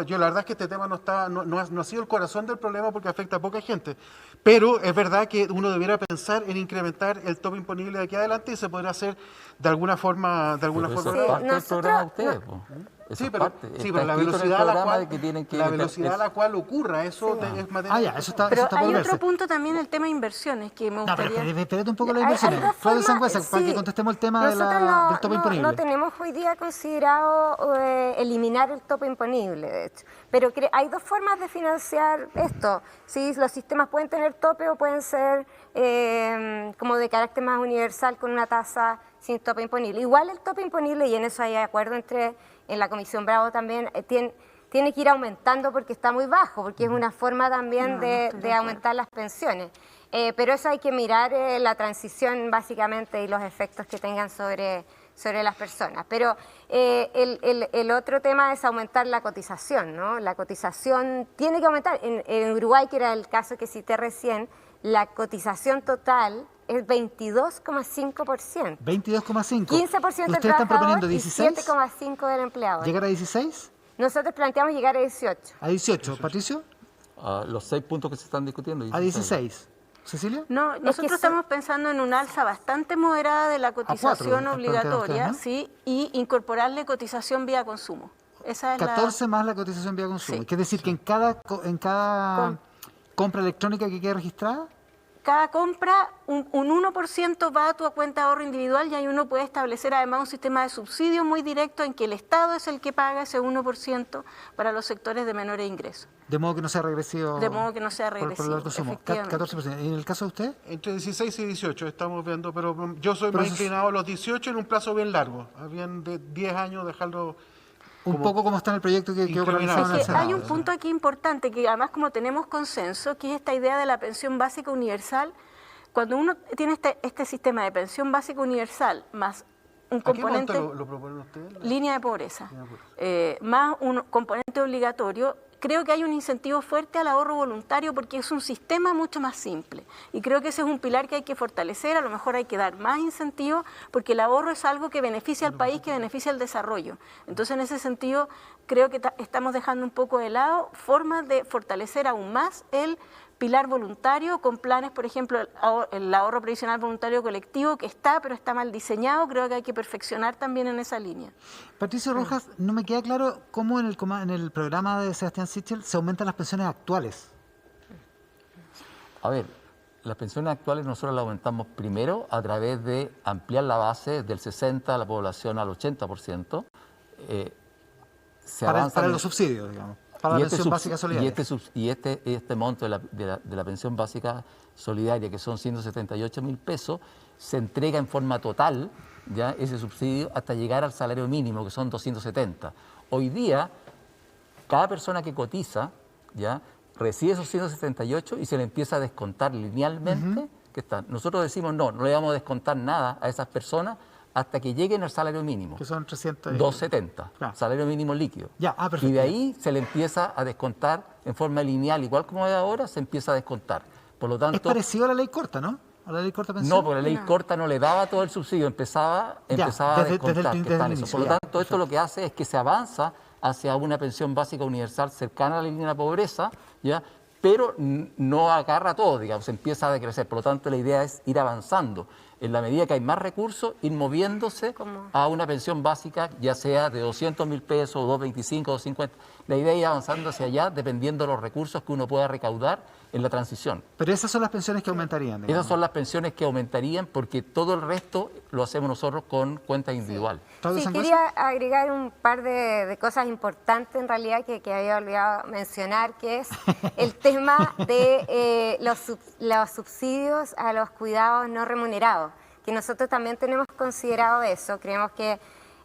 yo la verdad es que este tema no ha sido el corazón del problema porque afecta a poca gente, pero es verdad que uno debiera pensar en incrementar el tope imponible de aquí adelante y se podrá hacer de alguna forma. Pero eso forma. es parte del nosotros- programa de ustedes, po. Eso Sí, es pero, parte. sí, Está pero la escrito en el velocidad a la programa cual, de que tienen que la evitar velocidad a la cual ocurra, eso es materia. Ya, eso está Pero por hay verse. otro punto también, el tema de inversiones, que me No, pero gustaría... espérate un poco las Hay inversiones. dos Claudio formas, Sangüesa, para sí. que contestemos el tema del Nosotros tope imponible. no tenemos hoy día considerado eliminar el tope imponible, de hecho. Pero hay dos formas de financiar esto. Sí, los sistemas pueden tener tope o pueden ser como de carácter más universal con una tasa sin tope imponible. Igual el tope imponible, y en eso hay acuerdo en la Comisión Bravo también, tiene que ir aumentando porque está muy bajo, porque es una forma también de aumentar las pensiones. Pero eso hay que mirar la transición básicamente y los efectos que tengan sobre las personas. Pero el otro tema es aumentar la cotización, ¿no? La cotización tiene que aumentar. En Uruguay, que era el caso que cité recién, la cotización total es 22,5%. 22,5. 15% del ¿Ustedes están proponiendo trabajador y 16? 7,5% del empleado. ¿Llegar a 16? Nosotros planteamos llegar a 18. ¿A 18? ¿Patricio? Los 6 puntos que se están discutiendo. A 16. Cecilia. No, nosotros estamos pensando en un alza bastante moderada de la cotización obligatoria, ¿no? ¿sí? Y incorporarle cotización vía consumo. Esa es 14 más la cotización vía consumo. Sí. Quiere decir que en cada compra electrónica que quede registrada, Cada compra, un 1% va a tu cuenta de ahorro individual y ahí uno puede establecer además un sistema de subsidio muy directo en que el Estado es el que paga ese 1% para los sectores de menores ingresos. de modo que no sea regresivo. De modo que no sea por el regresivo, consumo. efectivamente. 14%. ¿Y en el caso de usted? Entre 16 y 18 estamos viendo, pero yo soy más inclinado a los 18 en un plazo bien largo, bien de 10 años dejarlo... Un poco como está en el proyecto que quedó paralizado en el Es que Senado. hay un punto aquí importante que además como tenemos consenso, que es esta idea de la pensión básica universal. Cuando uno tiene este sistema de pensión básica universal más un componente... ¿A qué monto lo proponen ustedes? Línea de pobreza. Más un componente obligatorio, creo que hay un incentivo fuerte al ahorro voluntario porque es un sistema mucho más simple. Y creo que ese es un pilar que hay que fortalecer, a lo mejor hay que dar más incentivos porque el ahorro es algo que beneficia al país, que beneficia el desarrollo. Entonces, en ese sentido, creo que estamos dejando un poco de lado formas de fortalecer aún más el pilar voluntario con planes, por ejemplo, el ahorro previsional voluntario colectivo que está, pero está mal diseñado, creo que hay que perfeccionar también en esa línea. Patricio Rojas, no me queda claro cómo en el programa de Sebastián Sichel se aumentan las pensiones actuales. A ver, las pensiones actuales nosotros las aumentamos primero a través de ampliar la base del 60% de la población al 80%. Para los subsidios, digamos. Para la pensión básica solidaria. Y este monto de la pensión básica solidaria, que son 178.000 pesos, se entrega en forma total, ya ese subsidio, hasta llegar al salario mínimo, que son 270. Hoy día, cada persona que cotiza, ya recibe esos 178 y se le empieza a descontar linealmente. Que está. Nosotros decimos, no le vamos a descontar nada a esas personas hasta que lleguen al salario mínimo. Que son 300... 270, Claro. Salario mínimo líquido. Ya, perfecto. Y de ahí se le empieza a descontar en forma lineal, igual como es ahora, se empieza a descontar. Por lo tanto... Es parecido a la ley corta, ¿no? A la ley corta pensión. No, porque la ley corta no le daba todo el subsidio, empezaba a descontar. Por lo tanto, esto lo que hace es que se avanza hacia una pensión básica universal cercana a la línea de la pobreza, ¿ya? Pero no agarra todo, digamos, empieza a decrecer. Por lo tanto, la idea es ir avanzando. En la medida que hay más recursos, ir moviéndose a una pensión básica, ya sea de 200.000 pesos, 225, 250. La idea es ir avanzando hacia allá, dependiendo de los recursos que uno pueda recaudar en la transición. Pero esas son las pensiones que aumentarían, digamos. Esas son las pensiones que aumentarían porque todo el resto lo hacemos nosotros con cuenta individual. Sí, quería agregar un par de cosas importantes en realidad que había olvidado mencionar, que es el tema de los subsidios a los cuidados no remunerados, que nosotros también tenemos considerado eso, creemos que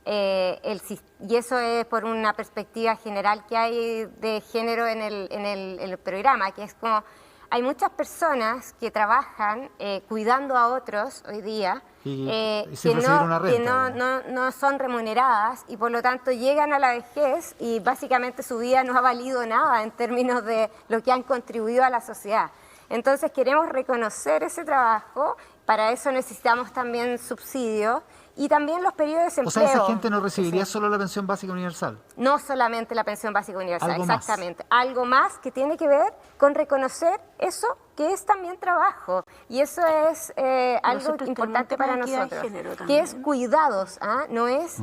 y eso es por una perspectiva general que hay de género en el programa, que es como hay muchas personas que trabajan cuidando a otros hoy día que no son remuneradas y por lo tanto llegan a la vejez y básicamente su vida no ha valido nada en términos de lo que han contribuido a la sociedad. Entonces queremos reconocer ese trabajo, para eso necesitamos también subsidios y también los periodos de desempleo. O sea, esa gente no recibiría solo la pensión básica universal. No solamente la pensión básica universal, Algo exactamente. Algo más que tiene que ver con reconocer eso que es también trabajo. Y eso es algo importante para nosotros, que es cuidados, no es...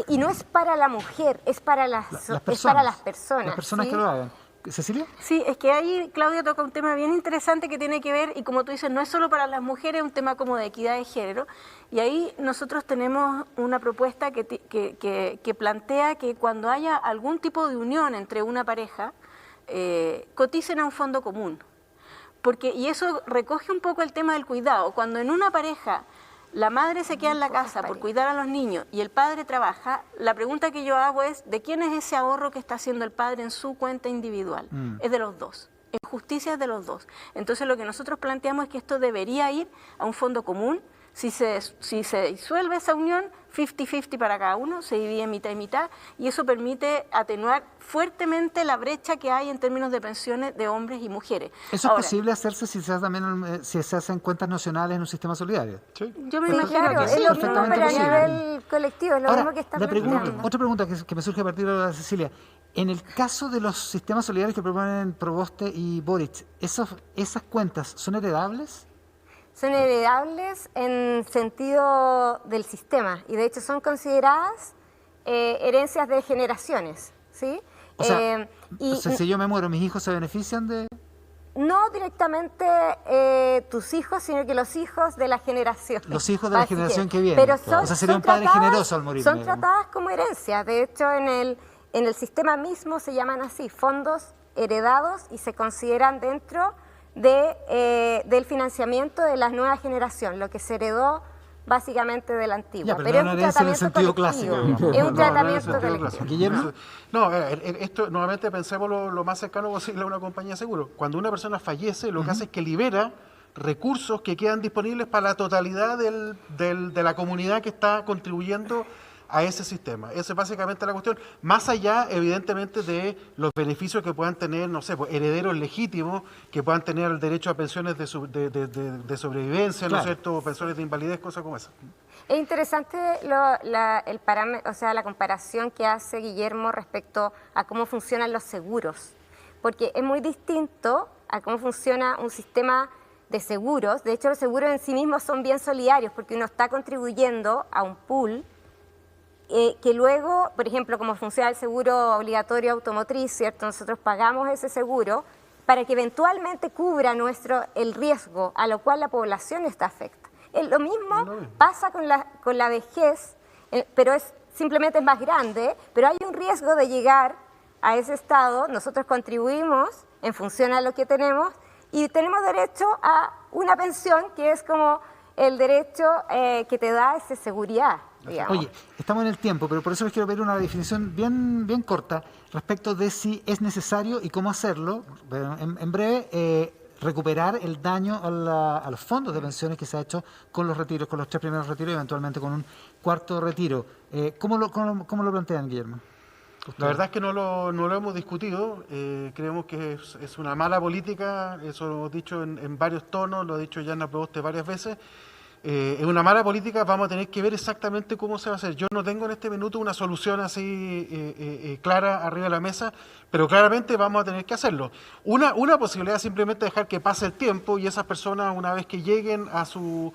y no es para la mujer, es para las personas. Las personas ¿sí? que lo hagan. ¿Cecilia? Sí, es que ahí Claudia toca un tema bien interesante que tiene que ver, y como tú dices, no es solo para las mujeres, es un tema como de equidad de género, y ahí nosotros tenemos una propuesta que plantea que cuando haya algún tipo de unión entre una pareja, coticen a un fondo común, y eso recoge un poco el tema del cuidado. Cuando en una pareja la madre se queda en la casa por cuidar a los niños y el padre trabaja, la pregunta que yo hago es, ¿de quién es ese ahorro que está haciendo el padre en su cuenta individual? Es de los dos. En justicia es de los dos. Entonces lo que nosotros planteamos es que esto debería ir a un fondo común. Si se disuelve esa unión, 50-50 para cada uno, se divide mitad y mitad, y eso permite atenuar fuertemente la brecha que hay en términos de pensiones de hombres y mujeres. ¿Eso es posible hacerse si se hace también si se hacen cuentas nacionales en un sistema solidario? Sí. Yo me imagino claro, que es sí. lo mismo, pero a nivel colectivo, es lo mismo que está planteando. Otra pregunta que me surge a partir de la Cecilia. En el caso de los sistemas solidarios que proponen Proboste y Boric, ¿esas cuentas son heredables? Son heredables en sentido del sistema y de hecho son consideradas herencias de generaciones, ¿sí? O sea, si yo me muero, ¿mis hijos se benefician de...? No directamente tus hijos, sino que los hijos de la generación. Los hijos de la generación que viene. Pero O sea, sería un padre generoso al morir. Son tratadas como herencias. De hecho, en el sistema mismo se llaman así, fondos heredados, y se consideran dentro del financiamiento de la nueva generación, lo que se heredó básicamente de la antigua. Ya, pero no es un herencia en el tratamiento sentido colectivo. clásico. Es un tratamiento sentido colectivo. clásico. Guillermo. No, esto nuevamente pensemos lo más cercano posible a una compañía de seguro. Cuando una persona fallece, lo que hace es que libera recursos que quedan disponibles para la totalidad de la comunidad que está contribuyendo a ese sistema. Esa es básicamente la cuestión. Más allá, evidentemente, de los beneficios que puedan tener, no sé, pues, herederos legítimos, que puedan tener el derecho a pensiones de sobrevivencia, ¿no es cierto? O pensiones de invalidez, cosas como esas. Es interesante la comparación que hace Guillermo respecto a cómo funcionan los seguros, porque es muy distinto a cómo funciona un sistema de seguros. De hecho, los seguros en sí mismos son bien solidarios, porque uno está contribuyendo a un pool que luego, por ejemplo, como funciona el seguro obligatorio automotriz, ¿cierto? Nosotros pagamos ese seguro para que eventualmente cubra el riesgo a lo cual la población está afecta. Lo mismo pasa con la vejez, pero simplemente es más grande, pero hay un riesgo de llegar a ese estado. Nosotros contribuimos en función a lo que tenemos y tenemos derecho a una pensión que es como el derecho que te da esa seguridad. Digamos. Oye, estamos en el tiempo, pero por eso les quiero pedir una definición bien corta respecto de si es necesario y cómo hacerlo, en breve, recuperar el daño a los fondos de pensiones que se ha hecho con los retiros, con los 3 primeros retiros y eventualmente con un 4.º retiro. ¿Cómo lo plantean, Guillermo? La verdad es que no lo hemos discutido. Creemos que es una mala política, eso lo hemos dicho en varios tonos, lo ha dicho Yana Proboste varias veces. Es una mala política, vamos a tener que ver exactamente cómo se va a hacer. Yo no tengo en este minuto una solución así clara arriba de la mesa, pero claramente vamos a tener que hacerlo. Una posibilidad es simplemente dejar que pase el tiempo y esas personas, una vez que lleguen a su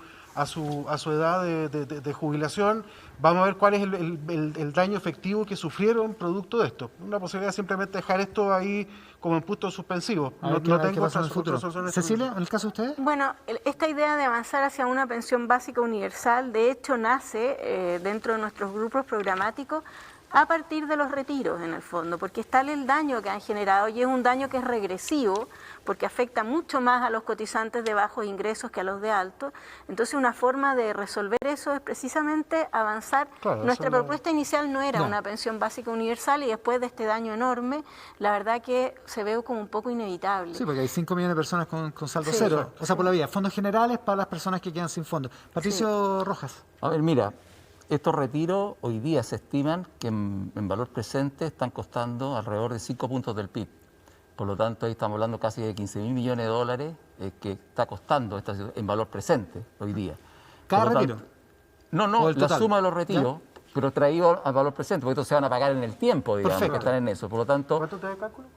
edad de jubilación, vamos a ver cuál es el daño efectivo que sufrieron producto de esto. Una posibilidad es simplemente dejar esto ahí como en punto suspensivo. No tengo otra solución. Cecilia, ¿en el caso de ustedes? Bueno, esta idea de avanzar hacia una pensión básica universal, de hecho, nace dentro de nuestros grupos programáticos a partir de los retiros, en el fondo, porque es tal el daño que han generado y es un daño que es regresivo, porque afecta mucho más a los cotizantes de bajos ingresos que a los de altos. Entonces, una forma de resolver eso es precisamente avanzar. Claro, nuestra propuesta inicial no era una pensión básica universal y después de este daño enorme, la verdad que se ve como un poco inevitable. Sí, porque hay 5 millones de personas con saldo cero. O sea, por la vía, fondos generales para las personas que quedan sin fondos. Patricio Rojas. A ver, mira, estos retiros hoy día se estiman que en valor presente están costando alrededor de 5 puntos del PIB. Por lo tanto, ahí estamos hablando casi de 15.000 millones de dólares que está costando en valor presente hoy día. ¿Cada Por lo retiro? tanto, no, la total? suma de los retiros, pero traído al valor presente, porque estos se van a pagar en el tiempo, digamos, Perfecto. que están en eso. Por lo tanto, ¿Cuánto te da el cálculo?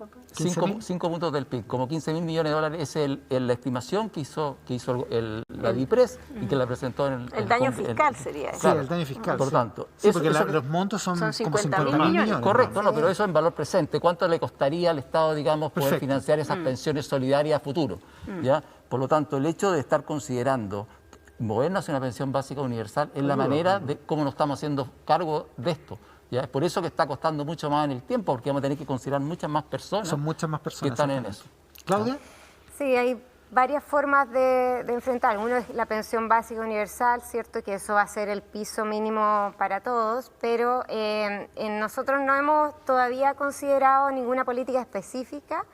5 puntos del PIB, como 15.000 millones de dólares es la estimación que hizo la DIPRES y que la presentó en el daño fiscal sería eso. Sí, el daño fiscal. Por tanto, sí, eso- porque eso- los montos son como 50.000 50.000 millones. Correcto, no, pero eso en valor presente. ¿Cuánto le costaría al Estado, digamos, poder Perfecto. financiar esas pensiones solidarias a futuro? ¿Ya? Por lo tanto, el hecho de estar considerando movernos hacia una pensión básica universal es la manera de cómo nos estamos haciendo cargo de esto. ¿Ya? Es por eso que está costando mucho más en el tiempo, porque vamos a tener que considerar muchas más personas Son muchas más que personas. están en eso. ¿Claudia? Sí, hay varias formas de enfrentar. Uno es la pensión básica universal, ¿cierto? Que eso va a ser el piso mínimo para todos, pero nosotros no hemos todavía considerado ninguna política específica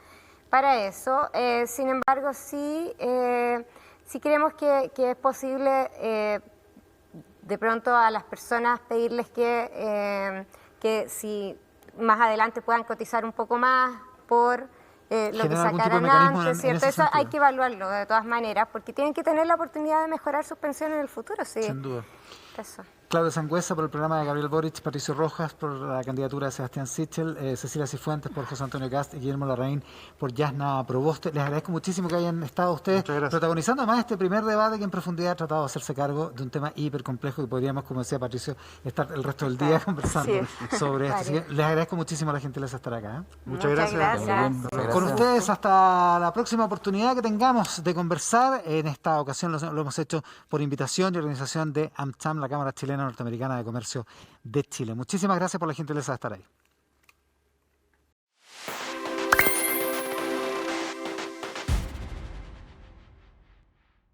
para eso. Sin embargo, sí creemos que es posible de pronto a las personas pedirles que si más adelante puedan cotizar un poco más por lo que Generar algún tipo de sacaran mecanismo antes, en ¿cierto? ese Eso hay sentido. que evaluarlo de todas maneras, porque tienen que tener la oportunidad de mejorar sus pensiones en el futuro, sí. Sin duda. Eso. Claudia Sangüesa por el programa de Gabriel Boric, Patricio Rojas por la candidatura de Sebastián Sichel, Cecilia Cifuentes por José Antonio Cast y Guillermo Larraín por Yasna Proboste. Les agradezco muchísimo que hayan estado ustedes protagonizando además este primer debate que en profundidad ha tratado de hacerse cargo de un tema hiper complejo y podríamos, como decía Patricio, estar el resto del día conversando sobre esto. Así que les agradezco muchísimo la gentileza de estar acá. Muchas gracias. Con ustedes hasta la próxima oportunidad que tengamos de conversar. En esta ocasión lo hemos hecho por invitación y organización de AmCham, la Cámara Chilena Norteamericana de Comercio de Chile. Muchísimas gracias por la gentileza de estar ahí.